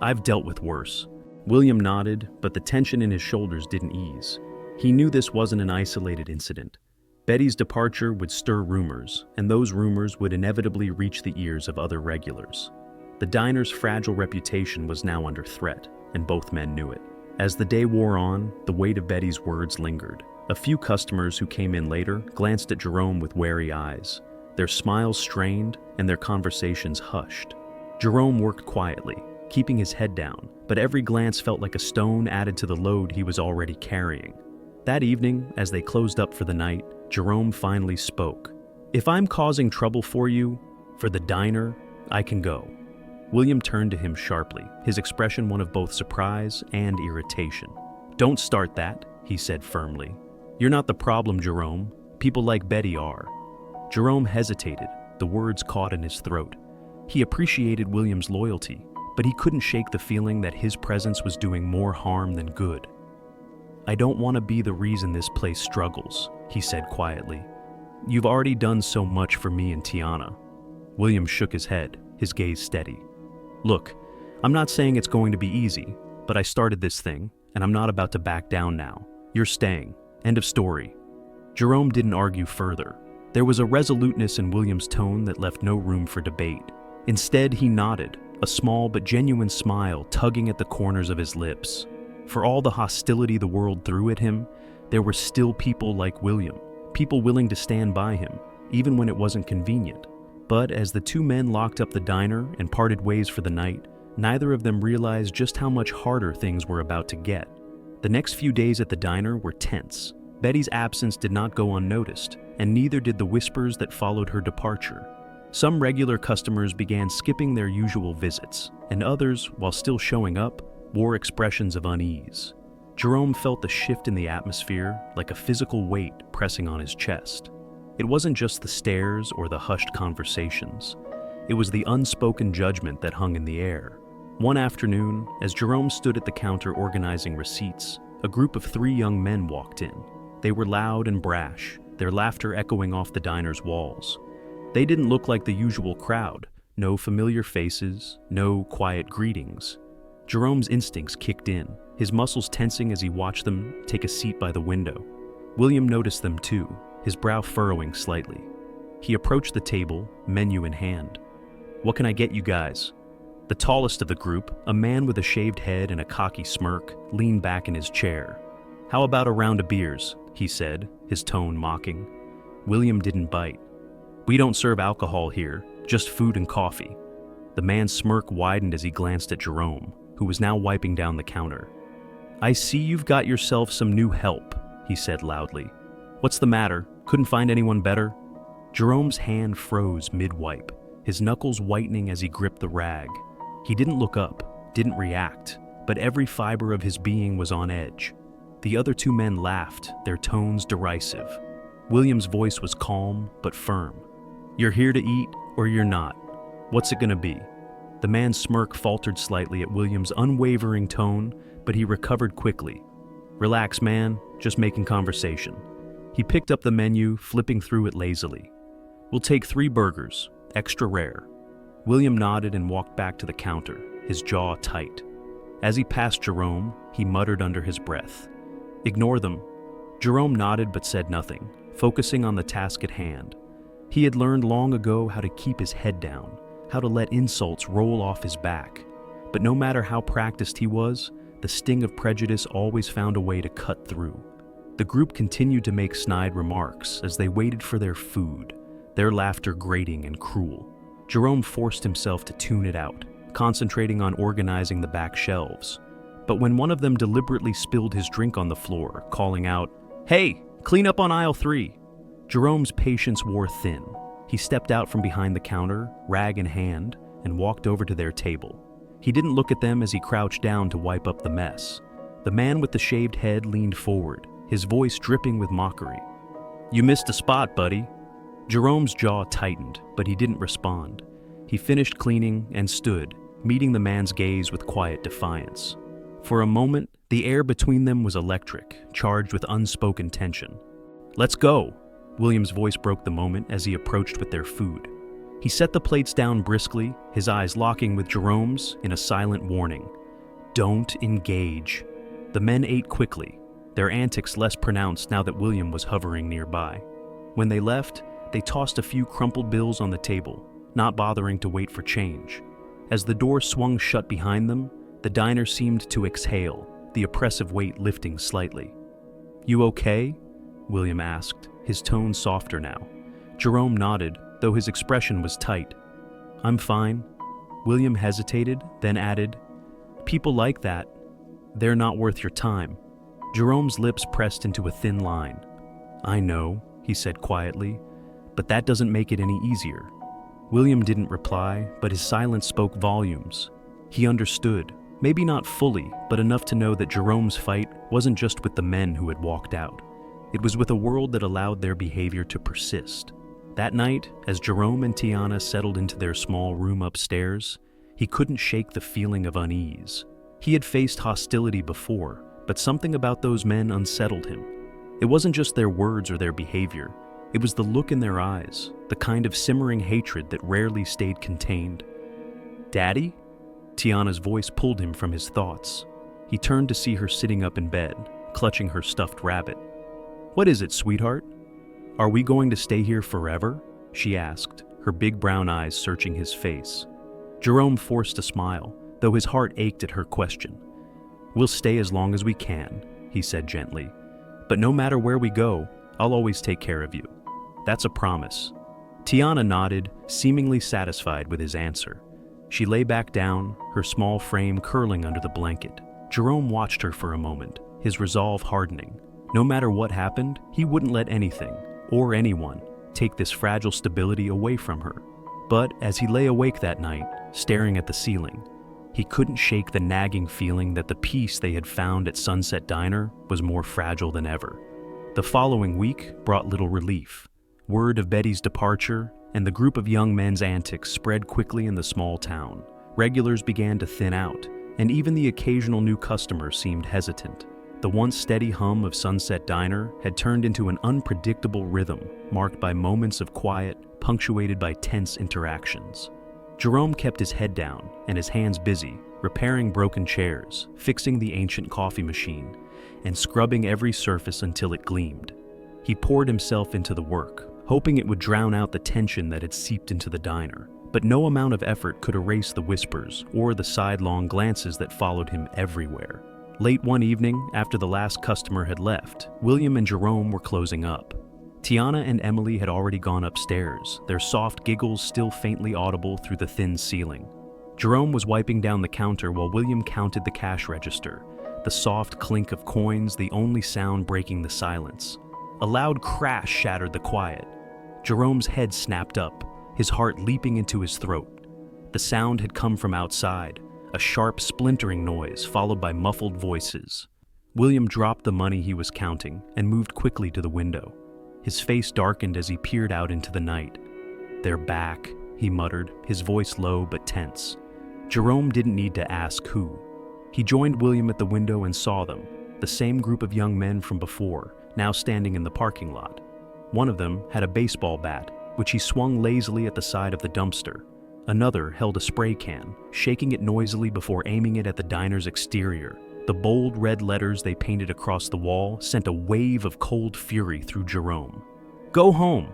"I've dealt with worse." William nodded, but the tension in his shoulders didn't ease. He knew this wasn't an isolated incident. Betty's departure would stir rumors, and those rumors would inevitably reach the ears of other regulars. The diner's fragile reputation was now under threat, and both men knew it. As the day wore on, the weight of Betty's words lingered. A few customers who came in later glanced at Jerome with wary eyes, their smiles strained and their conversations hushed. Jerome worked quietly, keeping his head down, but every glance felt like a stone added to the load he was already carrying. That evening, as they closed up for the night, Jerome finally spoke. "If I'm causing trouble for you, for the diner, I can go." William turned to him sharply, his expression one of both surprise and irritation. "Don't start that," he said firmly. "You're not the problem, Jerome. People like Betty are." Jerome hesitated, the words caught in his throat. He appreciated William's loyalty, but he couldn't shake the feeling that his presence was doing more harm than good. "I don't want to be the reason this place struggles," he said quietly. "You've already done so much for me and Tiana." William shook his head, his gaze steady. "Look, I'm not saying it's going to be easy, but I started this thing, and I'm not about to back down now. You're staying. End of story." Jerome didn't argue further. There was a resoluteness in William's tone that left no room for debate. Instead, he nodded, a small but genuine smile tugging at the corners of his lips. For all the hostility the world threw at him, there were still people like William, people willing to stand by him, even when it wasn't convenient. But as the two men locked up the diner and parted ways for the night, neither of them realized just how much harder things were about to get. The next few days at the diner were tense. Betty's absence did not go unnoticed, and neither did the whispers that followed her departure. Some regular customers began skipping their usual visits, and others, while still showing up, wore expressions of unease. Jerome felt the shift in the atmosphere, like a physical weight pressing on his chest. It wasn't just the stares or the hushed conversations. It was the unspoken judgment that hung in the air. One afternoon, as Jerome stood at the counter organizing receipts, a group of 3 young men walked in. They were loud and brash, their laughter echoing off the diner's walls. They didn't look like the usual crowd, no familiar faces, no quiet greetings. Jerome's instincts kicked in, his muscles tensing as he watched them take a seat by the window. William noticed them too, his brow furrowing slightly. He approached the table, menu in hand. "What can I get you guys?" The tallest of the group, a man with a shaved head and a cocky smirk, leaned back in his chair. "How about a round of beers?" he said, his tone mocking. William didn't bite. "We don't serve alcohol here, just food and coffee." The man's smirk widened as he glanced at Jerome, who was now wiping down the counter. "I see you've got yourself some new help," he said loudly. "What's the matter? Couldn't find anyone better?" Jerome's hand froze mid-wipe, his knuckles whitening as he gripped the rag. He didn't look up, didn't react, but every fiber of his being was on edge. The other 2 men laughed, their tones derisive. William's voice was calm but firm. "You're here to eat, or you're not. What's it gonna be?" The man's smirk faltered slightly at William's unwavering tone, but he recovered quickly. "Relax, man, just making conversation." He picked up the menu, flipping through it lazily. "We'll take 3 burgers, extra rare." William nodded and walked back to the counter, his jaw tight. As he passed Jerome, he muttered under his breath, "Ignore them." Jerome nodded but said nothing, focusing on the task at hand. He had learned long ago how to keep his head down, how to let insults roll off his back. But no matter how practiced he was, the sting of prejudice always found a way to cut through. The group continued to make snide remarks as they waited for their food, their laughter grating and cruel. Jerome forced himself to tune it out, concentrating on organizing the back shelves. But when one of them deliberately spilled his drink on the floor, calling out, "Hey, clean up on aisle 3, Jerome's patience wore thin. He stepped out from behind the counter, rag in hand, and walked over to their table. He didn't look at them as he crouched down to wipe up the mess. The man with the shaved head leaned forward, his voice dripping with mockery. "You missed a spot, buddy." Jerome's jaw tightened, but he didn't respond. He finished cleaning and stood, meeting the man's gaze with quiet defiance. For a moment, the air between them was electric, charged with unspoken tension. "Let's go." William's voice broke the moment as he approached with their food. He set the plates down briskly, his eyes locking with Jerome's in a silent warning. Don't engage. The men ate quickly, their antics less pronounced now that William was hovering nearby. When they left, they tossed a few crumpled bills on the table, not bothering to wait for change. As the door swung shut behind them, the diner seemed to exhale, the oppressive weight lifting slightly. You okay? William asked, his tone softer now. Jerome nodded, though his expression was tight. I'm fine. William hesitated, then added, People like that, they're not worth your time. Jerome's lips pressed into a thin line. I know, he said quietly, but that doesn't make it any easier. William didn't reply, but his silence spoke volumes. He understood, maybe not fully, but enough to know that Jerome's fight wasn't just with the men who had walked out. It was with a world that allowed their behavior to persist. That night, as Jerome and Tiana settled into their small room upstairs, he couldn't shake the feeling of unease. He had faced hostility before, but something about those men unsettled him. It wasn't just their words or their behavior. It was the look in their eyes, the kind of simmering hatred that rarely stayed contained. Daddy? Tiana's voice pulled him from his thoughts. He turned to see her sitting up in bed, clutching her stuffed rabbit. What is it, sweetheart? Are we going to stay here forever? She asked, her big brown eyes searching his face. Jerome forced a smile, though his heart ached at her question. We'll stay as long as we can, he said gently. But no matter where we go, I'll always take care of you. That's a promise. Tiana nodded, seemingly satisfied with his answer. She lay back down, her small frame curling under the blanket. Jerome watched her for a moment, his resolve hardening. No matter what happened, he wouldn't let anything, or anyone, take this fragile stability away from her. But as he lay awake that night, staring at the ceiling, he couldn't shake the nagging feeling that the peace they had found at Sunset Diner was more fragile than ever. The following week brought little relief. Word of Betty's departure and the group of young men's antics spread quickly in the small town. Regulars began to thin out, and even the occasional new customer seemed hesitant. The once steady hum of Sunset Diner had turned into an unpredictable rhythm, marked by moments of quiet, punctuated by tense interactions. Jerome kept his head down and his hands busy, repairing broken chairs, fixing the ancient coffee machine, and scrubbing every surface until it gleamed. He poured himself into the work, hoping it would drown out the tension that had seeped into the diner. But no amount of effort could erase the whispers or the sidelong glances that followed him everywhere. Late one evening, after the last customer had left, William and Jerome were closing up. Tiana and Emily had already gone upstairs, their soft giggles still faintly audible through the thin ceiling. Jerome was wiping down the counter while William counted the cash register, the soft clink of coins the only sound breaking the silence. A loud crash shattered the quiet. Jerome's head snapped up, his heart leaping into his throat. The sound had come from outside, a sharp splintering noise followed by muffled voices. William dropped the money he was counting and moved quickly to the window. His face darkened as he peered out into the night. They're back, he muttered, his voice low but tense. Jerome didn't need to ask who. He joined William at the window and saw them, the same group of young men from before, now standing in the parking lot. One of them had a baseball bat, which he swung lazily at the side of the dumpster. Another held a spray can, shaking it noisily before aiming it at the diner's exterior. The bold red letters they painted across the wall sent a wave of cold fury through Jerome. Go home!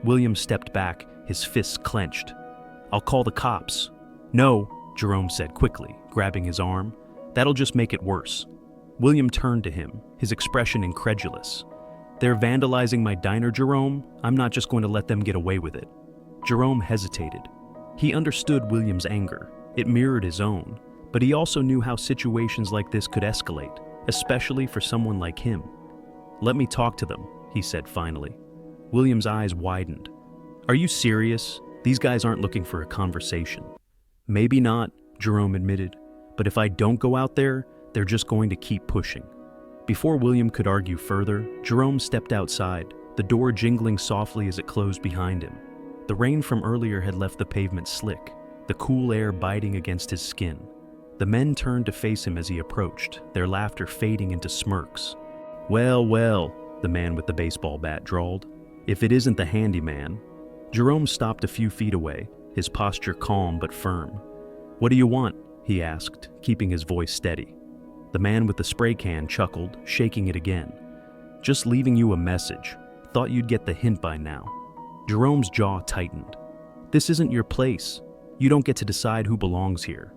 William stepped back, his fists clenched. I'll call the cops. No, Jerome said quickly, grabbing his arm. That'll just make it worse. William turned to him, his expression incredulous. They're vandalizing my diner, Jerome. I'm not just going to let them get away with it. Jerome hesitated. He understood William's anger. It mirrored his own. But he also knew how situations like this could escalate, especially for someone like him. Let me talk to them, he said finally. William's eyes widened. Are you serious? These guys aren't looking for a conversation. Maybe not, Jerome admitted, but if I don't go out there, they're just going to keep pushing. Before William could argue further, Jerome stepped outside, the door jingling softly as it closed behind him. The rain from earlier had left the pavement slick, the cool air biting against his skin. The men turned to face him as he approached, their laughter fading into smirks. Well, well, the man with the baseball bat drawled. If it isn't the handyman. Jerome stopped a few feet away, his posture calm but firm. "What do you want?" he asked, keeping his voice steady. The man with the spray can chuckled, shaking it again. "Just leaving you a message. Thought you'd get the hint by now." Jerome's jaw tightened. "This isn't your place. You don't get to decide who belongs here."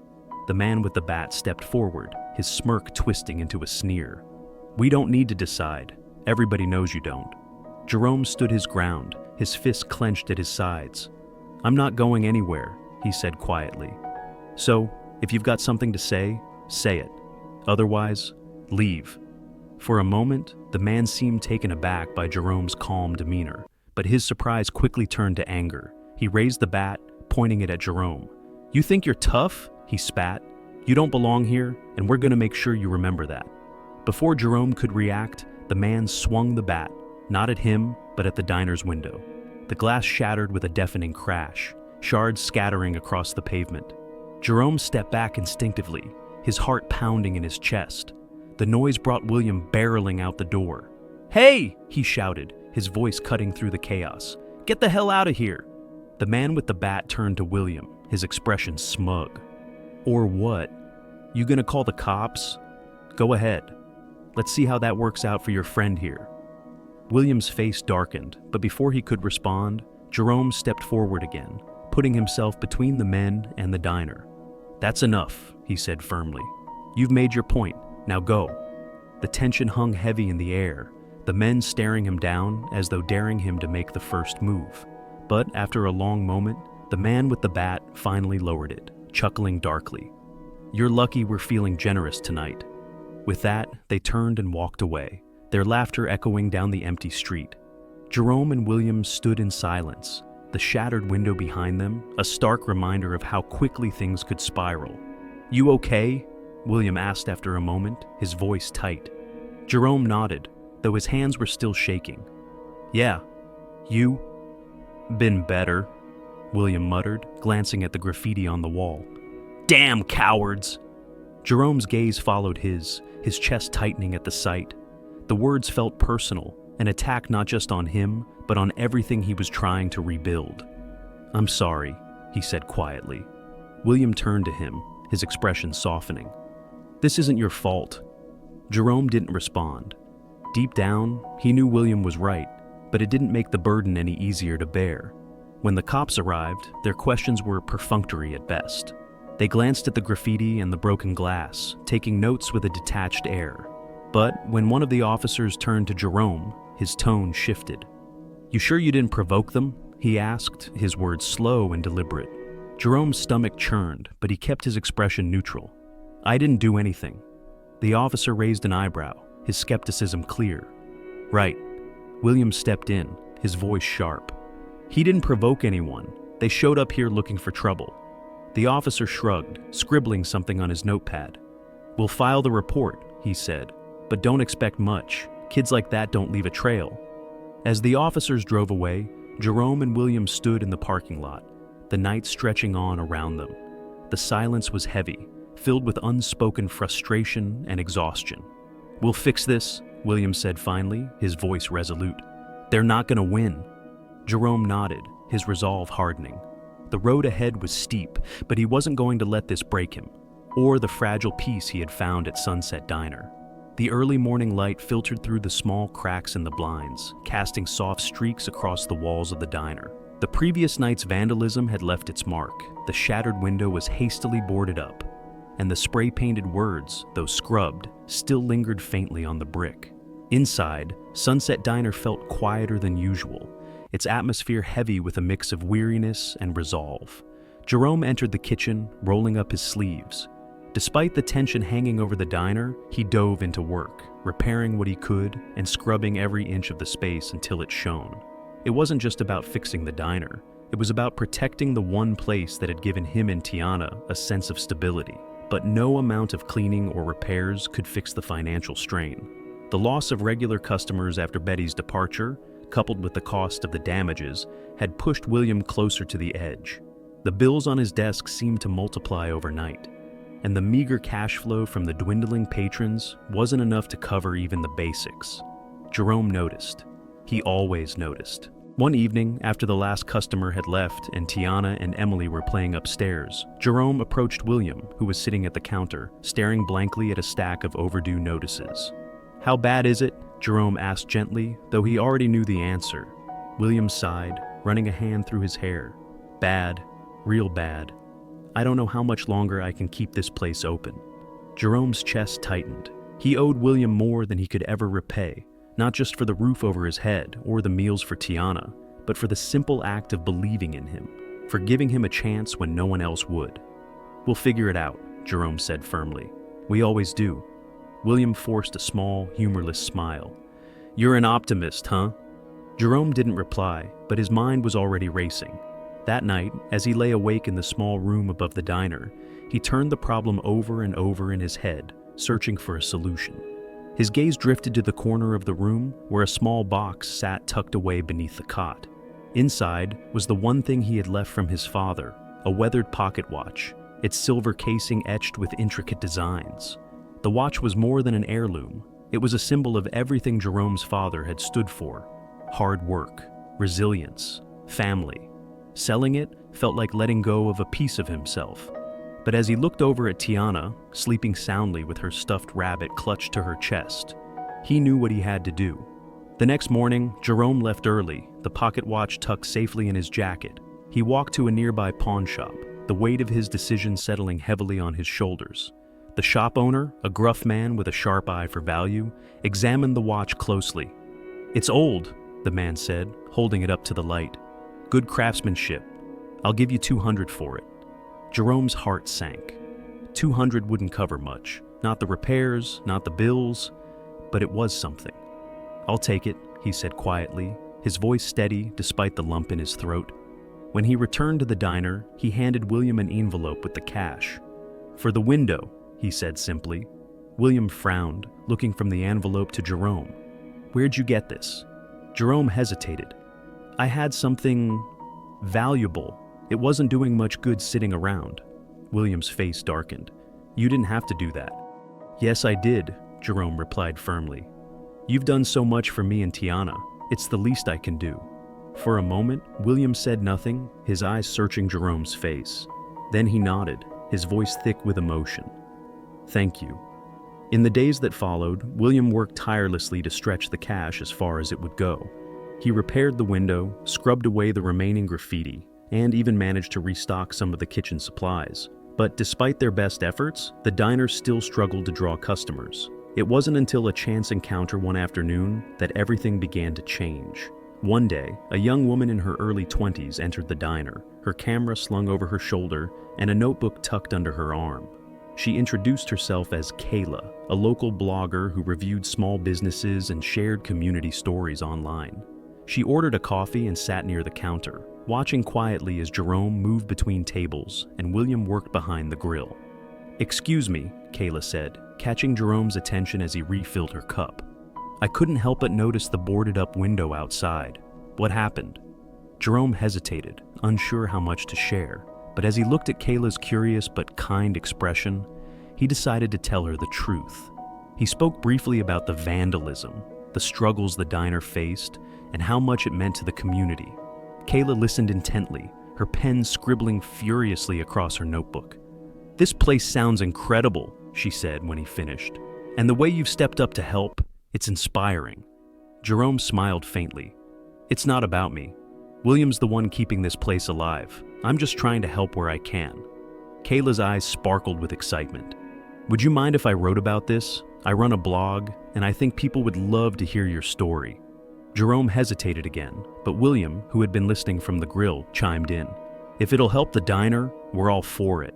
The man with the bat stepped forward, his smirk twisting into a sneer. "We don't need to decide. Everybody knows you don't." Jerome stood his ground, his fists clenched at his sides. "I'm not going anywhere," he said quietly. "So, if you've got something to say it. Otherwise, leave." For a moment, the man seemed taken aback by Jerome's calm demeanor, but his surprise quickly turned to anger. He raised the bat, pointing it at Jerome. "You think you're tough?" he spat. "You don't belong here, and we're going to make sure you remember that." Before Jerome could react, the man swung the bat, not at him, but at the diner's window. The glass shattered with a deafening crash, shards scattering across the pavement. Jerome stepped back instinctively, his heart pounding in his chest. The noise brought William barreling out the door. "Hey!" he shouted, his voice cutting through the chaos. "Get the hell out of here!" The man with the bat turned to William, his expression smug. "Or what? You gonna call the cops? Go ahead. Let's see how that works out for your friend here." William's face darkened, but before he could respond, Jerome stepped forward again, putting himself between the men and the diner. "That's enough," he said firmly. "You've made your point. Now go." The tension hung heavy in the air, the men staring him down as though daring him to make the first move. But after a long moment, the man with the bat finally lowered it, chuckling darkly. "You're lucky we're feeling generous tonight." With that, they turned and walked away, their laughter echoing down the empty street. Jerome and William stood in silence, the shattered window behind them, a stark reminder of how quickly things could spiral. "You okay?" William asked after a moment, his voice tight. Jerome nodded, though his hands were still shaking. "Yeah. You?" "Been better," William muttered, glancing at the graffiti on the wall. "Damn cowards!" Jerome's gaze followed his chest tightening at the sight. The words felt personal, an attack not just on him, but on everything he was trying to rebuild. "I'm sorry," he said quietly. William turned to him, his expression softening. "This isn't your fault." Jerome didn't respond. Deep down, he knew William was right, but it didn't make the burden any easier to bear. When the cops arrived, their questions were perfunctory at best. They glanced at the graffiti and the broken glass, taking notes with a detached air. But when one of the officers turned to Jerome, his tone shifted. "You sure you didn't provoke them?" he asked, his words slow and deliberate. Jerome's stomach churned, but he kept his expression neutral. "I didn't do anything." The officer raised an eyebrow, his skepticism clear. "Right." William stepped in, his voice sharp. "He didn't provoke anyone. They showed up here looking for trouble." The officer shrugged, scribbling something on his notepad. "We'll file the report," he said, "but don't expect much. Kids like that don't leave a trail." As the officers drove away, Jerome and William stood in the parking lot, the night stretching on around them. The silence was heavy, filled with unspoken frustration and exhaustion. "We'll fix this," William said finally, his voice resolute. "They're not gonna win." Jerome nodded, his resolve hardening. The road ahead was steep, but he wasn't going to let this break him, or the fragile peace he had found at Sunset Diner. The early morning light filtered through the small cracks in the blinds, casting soft streaks across the walls of the diner. The previous night's vandalism had left its mark. The shattered window was hastily boarded up, and the spray-painted words, though scrubbed, still lingered faintly on the brick. Inside, Sunset Diner felt quieter than usual, its atmosphere heavy with a mix of weariness and resolve. Jerome entered the kitchen, rolling up his sleeves. Despite the tension hanging over the diner, he dove into work, repairing what he could and scrubbing every inch of the space until it shone. It wasn't just about fixing the diner. It was about protecting the one place that had given him and Tiana a sense of stability. But no amount of cleaning or repairs could fix the financial strain. The loss of regular customers after Betty's departure, coupled with the cost of the damages, had pushed William closer to the edge. The bills on his desk seemed to multiply overnight, and the meager cash flow from the dwindling patrons wasn't enough to cover even the basics. Jerome noticed. He always noticed. One evening, after the last customer had left and Tiana and Emily were playing upstairs, Jerome approached William, who was sitting at the counter, staring blankly at a stack of overdue notices. "How bad is it?" Jerome asked gently, though he already knew the answer. William sighed, running a hand through his hair. "Bad. Real bad. I don't know how much longer I can keep this place open." Jerome's chest tightened. He owed William more than he could ever repay, not just for the roof over his head or the meals for Tiana, but for the simple act of believing in him, for giving him a chance when no one else would. "We'll figure it out," Jerome said firmly. "We always do." William forced a small, humorless smile. "You're an optimist, huh?" Jerome didn't reply, but his mind was already racing. That night, as he lay awake in the small room above the diner, he turned the problem over and over in his head, searching for a solution. His gaze drifted to the corner of the room where a small box sat tucked away beneath the cot. Inside was the one thing he had left from his father, a weathered pocket watch, its silver casing etched with intricate designs. The watch was more than an heirloom. It was a symbol of everything Jerome's father had stood for: hard work, resilience, family. Selling it felt like letting go of a piece of himself. But as he looked over at Tiana, sleeping soundly with her stuffed rabbit clutched to her chest, he knew what he had to do. The next morning, Jerome left early, the pocket watch tucked safely in his jacket. He walked to a nearby pawn shop, the weight of his decision settling heavily on his shoulders. The shop owner, a gruff man with a sharp eye for value, examined the watch closely. "It's old," the man said, holding it up to the light. "Good craftsmanship. I'll give you 200 for it." Jerome's heart sank. 200 wouldn't cover much. Not the repairs, not the bills, but it was something. "I'll take it," he said quietly, his voice steady despite the lump in his throat. When he returned to the diner, he handed William an envelope with the cash. "For the window," he said simply. William frowned, looking from the envelope to Jerome. "Where'd you get this?" Jerome hesitated. "I had something valuable. It wasn't doing much good sitting around." William's face darkened. "You didn't have to do that." "Yes, I did," Jerome replied firmly. "You've done so much for me and Tiana. It's the least I can do." For a moment, William said nothing, his eyes searching Jerome's face. Then he nodded, his voice thick with emotion. "Thank you." In the days that followed, William worked tirelessly to stretch the cash as far as it would go. He repaired the window, scrubbed away the remaining graffiti, and even managed to restock some of the kitchen supplies. But despite their best efforts, the diner still struggled to draw customers. It wasn't until a chance encounter one afternoon that everything began to change. One day, a young woman in her early 20s entered the diner, her camera slung over her shoulder and a notebook tucked under her arm. She introduced herself as Kayla, a local blogger who reviewed small businesses and shared community stories online. She ordered a coffee and sat near the counter, watching quietly as Jerome moved between tables and William worked behind the grill. "Excuse me," Kayla said, catching Jerome's attention as he refilled her cup. "I couldn't help but notice the boarded-up window outside. What happened?" Jerome hesitated, unsure how much to share, but as he looked at Kayla's curious but kind expression, he decided to tell her the truth. He spoke briefly about the vandalism, the struggles the diner faced, and how much it meant to the community. Kayla listened intently, her pen scribbling furiously across her notebook. "This place sounds incredible," she said when he finished. "And the way you've stepped up to help, it's inspiring." Jerome smiled faintly. "It's not about me. William's the one keeping this place alive. I'm just trying to help where I can." Kayla's eyes sparkled with excitement. "Would you mind if I wrote about this? I run a blog, and I think people would love to hear your story." Jerome hesitated again, but William, who had been listening from the grill, chimed in. "If it'll help the diner, we're all for it."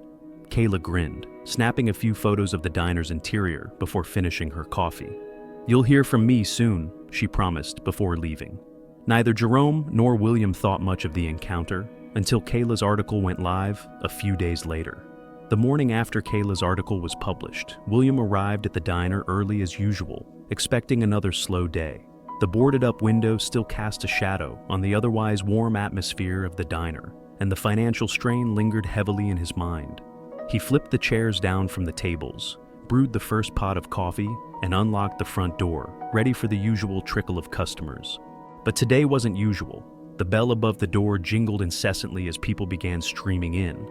Kayla grinned, snapping a few photos of the diner's interior before finishing her coffee. "You'll hear from me soon," she promised before leaving. Neither Jerome nor William thought much of the encounter until Kayla's article went live a few days later. The morning after Kayla's article was published, William arrived at the diner early as usual, expecting another slow day. The boarded-up window still cast a shadow on the otherwise warm atmosphere of the diner, and the financial strain lingered heavily in his mind. He flipped the chairs down from the tables, brewed the first pot of coffee, and unlocked the front door, ready for the usual trickle of customers. But today wasn't usual. The bell above the door jingled incessantly as people began streaming in,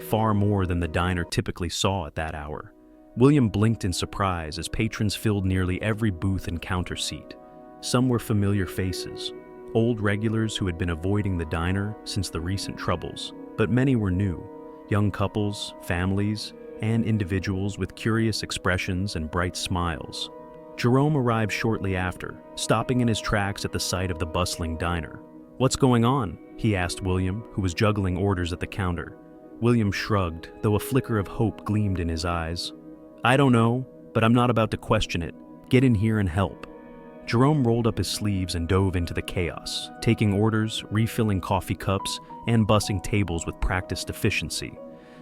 far more than the diner typically saw at that hour. William blinked in surprise as patrons filled nearly every booth and counter seat. Some were familiar faces, old regulars who had been avoiding the diner since the recent troubles, but many were new, young couples, families, and individuals with curious expressions and bright smiles. Jerome arrived shortly after, stopping in his tracks at the sight of the bustling diner. "What's going on?" he asked William, who was juggling orders at the counter. William shrugged, though a flicker of hope gleamed in his eyes. "I don't know, but I'm not about to question it. Get in here and help." Jerome rolled up his sleeves and dove into the chaos, taking orders, refilling coffee cups, and bussing tables with practiced efficiency.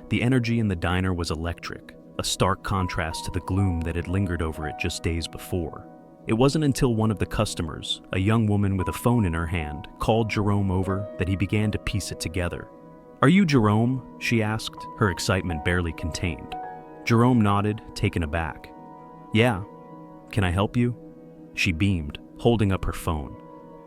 The energy in the diner was electric, a stark contrast to the gloom that had lingered over it just days before. It wasn't until one of the customers, a young woman with a phone in her hand, called Jerome over that he began to piece it together. "Are you Jerome?" she asked, her excitement barely contained. Jerome nodded, taken aback. "Yeah. Can I help you?" She beamed, holding up her phone.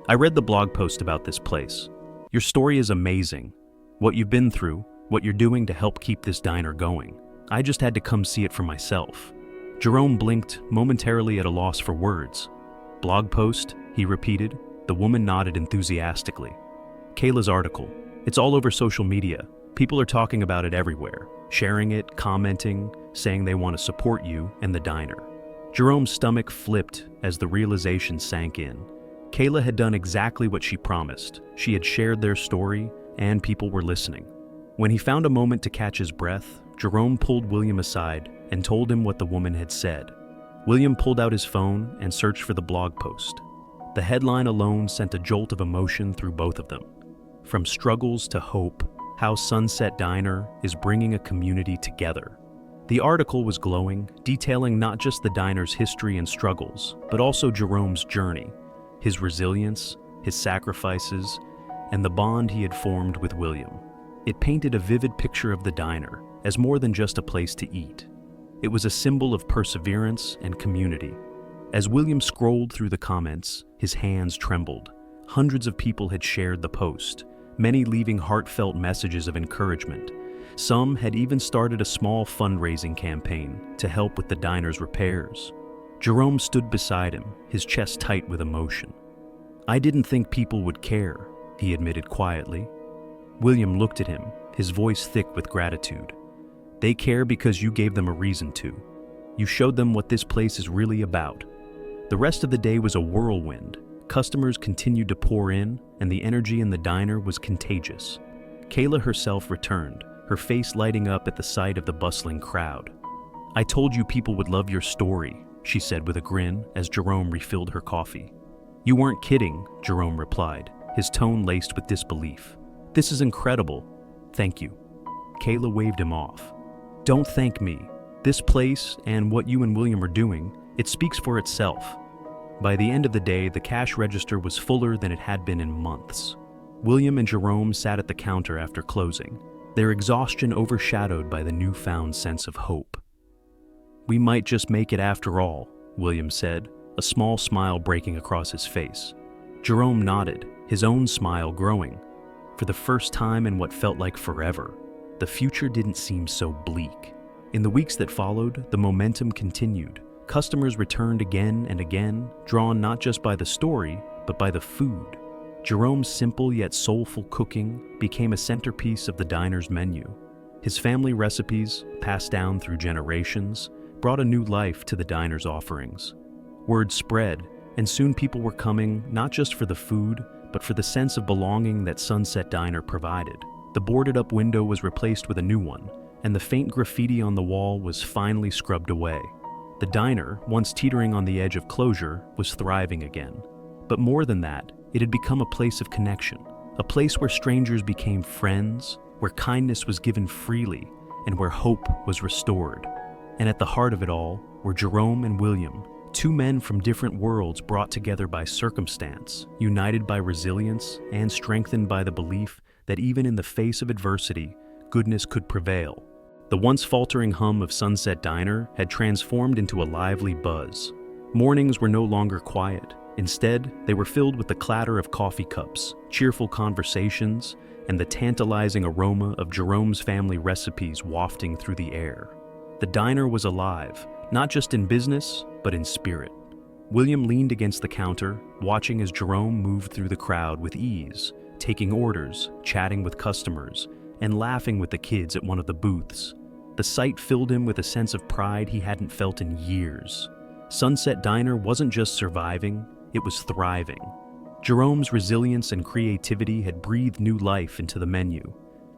"I read the blog post about this place. Your story is amazing. What you've been through, what you're doing to help keep this diner going. I just had to come see it for myself." Jerome blinked, momentarily at a loss for words. "Blog post?" he repeated. The woman nodded enthusiastically. "Kayla's article. It's all over social media. People are talking about it everywhere, sharing it, commenting, saying they want to support you and the diner." Jerome's stomach flipped as the realization sank in. Kayla had done exactly what she promised. She had shared their story, and people were listening. When he found a moment to catch his breath, Jerome pulled William aside and told him what the woman had said. William pulled out his phone and searched for the blog post. The headline alone sent a jolt of emotion through both of them. From struggles to hope, how Sunset Diner is bringing a community together. The article was glowing, detailing not just the diner's history and struggles, but also Jerome's journey, his resilience, his sacrifices, and the bond he had formed with William. It painted a vivid picture of the diner as more than just a place to eat. It was a symbol of perseverance and community. As William scrolled through the comments, his hands trembled. Hundreds of people had shared the post, many leaving heartfelt messages of encouragement. Some had even started a small fundraising campaign to help with the diner's repairs. Jerome stood beside him, his chest tight with emotion. "I didn't think people would care," he admitted quietly. William looked at him, his voice thick with gratitude. "They care because you gave them a reason to. You showed them what this place is really about." The rest of the day was a whirlwind. Customers continued to pour in, and the energy in the diner was contagious. Kayla herself returned, her face lighting up at the sight of the bustling crowd. "I told you people would love your story," she said with a grin as Jerome refilled her coffee. "You weren't kidding," Jerome replied, his tone laced with disbelief. "This is incredible. Thank you." Kayla waved him off. "Don't thank me. This place and what you and William are doing, it speaks for itself." By the end of the day, the cash register was fuller than it had been in months. William and Jerome sat at the counter after closing, their exhaustion overshadowed by the newfound sense of hope. "We might just make it after all," William said, a small smile breaking across his face. Jerome nodded, his own smile growing. For the first time in what felt like forever, the future didn't seem so bleak. In the weeks that followed, the momentum continued. Customers returned again and again, drawn not just by the story, but by the food. Jerome's simple yet soulful cooking became a centerpiece of the diner's menu. His family recipes, passed down through generations, brought a new life to the diner's offerings. Word spread, and soon people were coming not just for the food, but for the sense of belonging that Sunset Diner provided. The boarded-up window was replaced with a new one, and the faint graffiti on the wall was finally scrubbed away. The diner, once teetering on the edge of closure, was thriving again. But more than that, it had become a place of connection, a place where strangers became friends, where kindness was given freely, and where hope was restored. And at the heart of it all were Jerome and William, two men from different worlds brought together by circumstance, united by resilience, and strengthened by the belief that even in the face of adversity, goodness could prevail. The once faltering hum of Sunset Diner had transformed into a lively buzz. Mornings were no longer quiet. Instead, they were filled with the clatter of coffee cups, cheerful conversations, and the tantalizing aroma of Jerome's family recipes wafting through the air. The diner was alive, not just in business, but in spirit. William leaned against the counter, watching as Jerome moved through the crowd with ease, taking orders, chatting with customers, and laughing with the kids at one of the booths. The sight filled him with a sense of pride he hadn't felt in years. Sunset Diner wasn't just surviving, it was thriving. Jerome's resilience and creativity had breathed new life into the menu.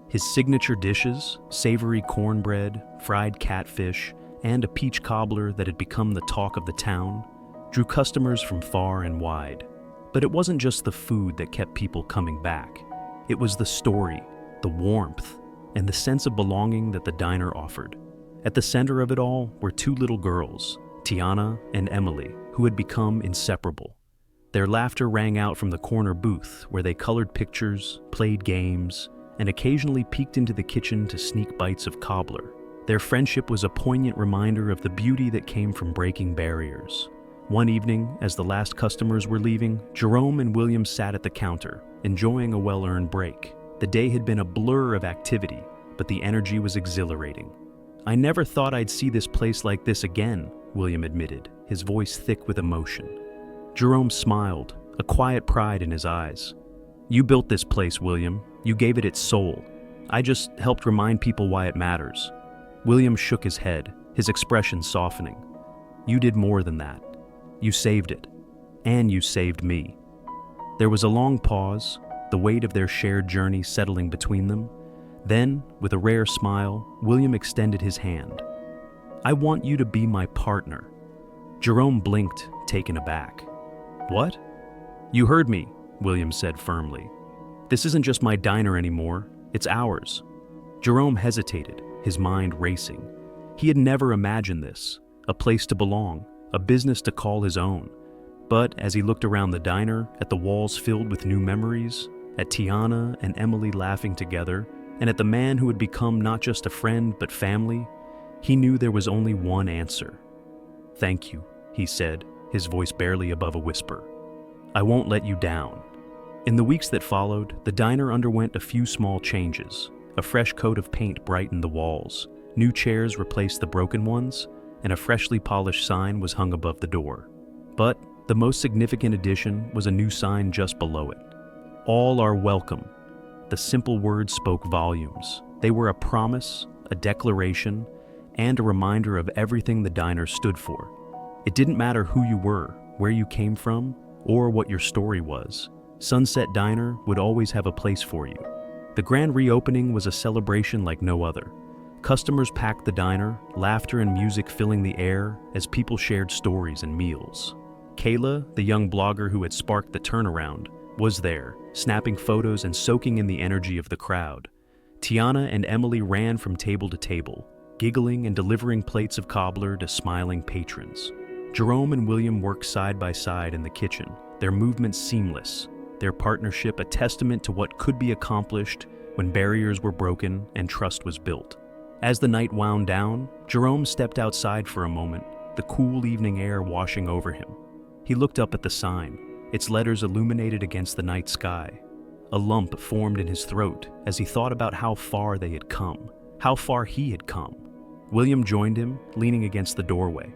His signature dishes, savory cornbread, fried catfish, and a peach cobbler that had become the talk of the town, drew customers from far and wide. But it wasn't just the food that kept people coming back. It was the story, the warmth, and the sense of belonging that the diner offered. At the center of it all were two little girls, Tiana and Emily, who had become inseparable. Their laughter rang out from the corner booth where they colored pictures, played games, and occasionally peeked into the kitchen to sneak bites of cobbler. Their friendship was a poignant reminder of the beauty that came from breaking barriers. One evening, as the last customers were leaving, Jerome and William sat at the counter, enjoying a well-earned break. The day had been a blur of activity, but the energy was exhilarating. "I never thought I'd see this place like this again," William admitted, his voice thick with emotion. Jerome smiled, a quiet pride in his eyes. "You built this place, William. You gave it its soul. I just helped remind people why it matters." William shook his head, his expression softening. "You did more than that. You saved it. And you saved me." There was a long pause, the weight of their shared journey settling between them. Then, with a rare smile, William extended his hand. "I want you to be my partner." Jerome blinked, taken aback. "What?" "You heard me," William said firmly. "This isn't just my diner anymore, it's ours." Jerome hesitated, his mind racing. He had never imagined this, a place to belong, a business to call his own. But as he looked around the diner, at the walls filled with new memories, at Tiana and Emily laughing together, and at the man who had become not just a friend but family, he knew there was only one answer. "Thank you," he said, his voice barely above a whisper. "I won't let you down." In the weeks that followed, the diner underwent a few small changes. A fresh coat of paint brightened the walls, new chairs replaced the broken ones, and a freshly polished sign was hung above the door. But the most significant addition was a new sign just below it. "All are welcome." The simple words spoke volumes. They were a promise, a declaration, and a reminder of everything the diner stood for. It didn't matter who you were, where you came from, or what your story was. Sunset Diner would always have a place for you. The grand reopening was a celebration like no other. Customers packed the diner, laughter and music filling the air as people shared stories and meals. Kayla, the young blogger who had sparked the turnaround, was there, snapping photos and soaking in the energy of the crowd. Tiana and Emily ran from table to table, giggling and delivering plates of cobbler to smiling patrons. Jerome and William worked side by side in the kitchen, their movements seamless, their partnership a testament to what could be accomplished when barriers were broken and trust was built. As the night wound down, Jerome stepped outside for a moment, the cool evening air washing over him. He looked up at the sign, its letters illuminated against the night sky. A lump formed in his throat as he thought about how far they had come, how far he had come. William joined him, leaning against the doorway.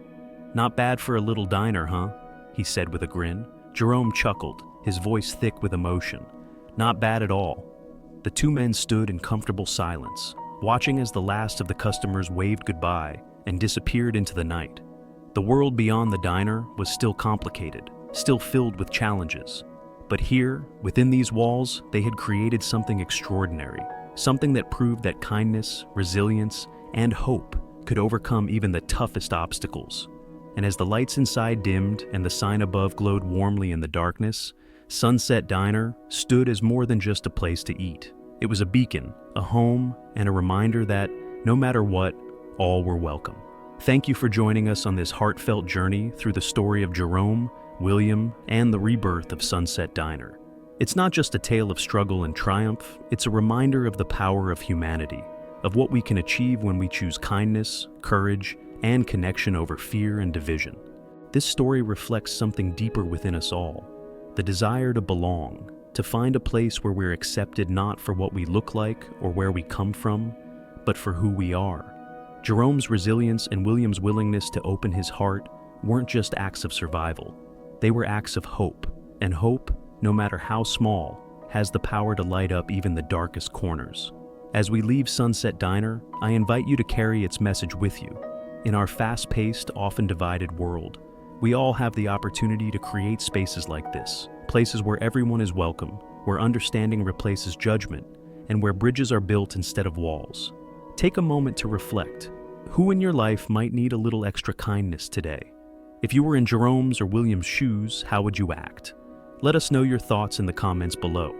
"Not bad for a little diner, huh?" he said with a grin. Jerome chuckled, his voice thick with emotion. "Not bad at all." The two men stood in comfortable silence, watching as the last of the customers waved goodbye and disappeared into the night. The world beyond the diner was still complicated, still filled with challenges. But here, within these walls, they had created something extraordinary, something that proved that kindness, resilience, and hope could overcome even the toughest obstacles. And as the lights inside dimmed and the sign above glowed warmly in the darkness, Sunset Diner stood as more than just a place to eat. It was a beacon, a home, and a reminder that, no matter what, all were welcome. Thank you for joining us on this heartfelt journey through the story of Jerome, William, and the rebirth of Sunset Diner. It's not just a tale of struggle and triumph, it's a reminder of the power of humanity, of what we can achieve when we choose kindness, courage, and connection over fear and division. This story reflects something deeper within us all, the desire to belong, to find a place where we're accepted not for what we look like or where we come from, but for who we are. Jerome's resilience and William's willingness to open his heart weren't just acts of survival. They were acts of hope, and hope, no matter how small, has the power to light up even the darkest corners. As we leave Sunset Diner, I invite you to carry its message with you. In our fast-paced, often divided world, we all have the opportunity to create spaces like this, places where everyone is welcome, where understanding replaces judgment, and where bridges are built instead of walls. Take a moment to reflect. Who in your life might need a little extra kindness today? If you were in Jerome's or William's shoes, how would you act? Let us know your thoughts in the comments below.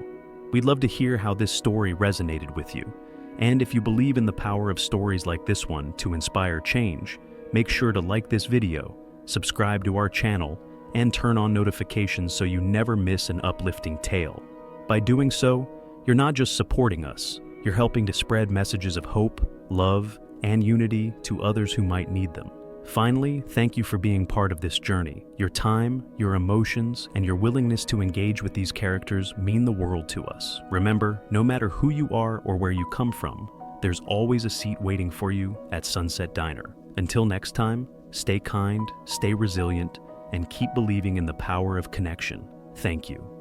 We'd love to hear how this story resonated with you. And if you believe in the power of stories like this one to inspire change, make sure to like this video, subscribe to our channel, and turn on notifications so you never miss an uplifting tale. By doing so, you're not just supporting us, you're helping to spread messages of hope, love, and unity to others who might need them. Finally, thank you for being part of this journey. Your time, your emotions, and your willingness to engage with these characters mean the world to us. Remember, no matter who you are or where you come from, there's always a seat waiting for you at Sunset Diner. Until next time, stay kind, stay resilient, and keep believing in the power of connection. Thank you.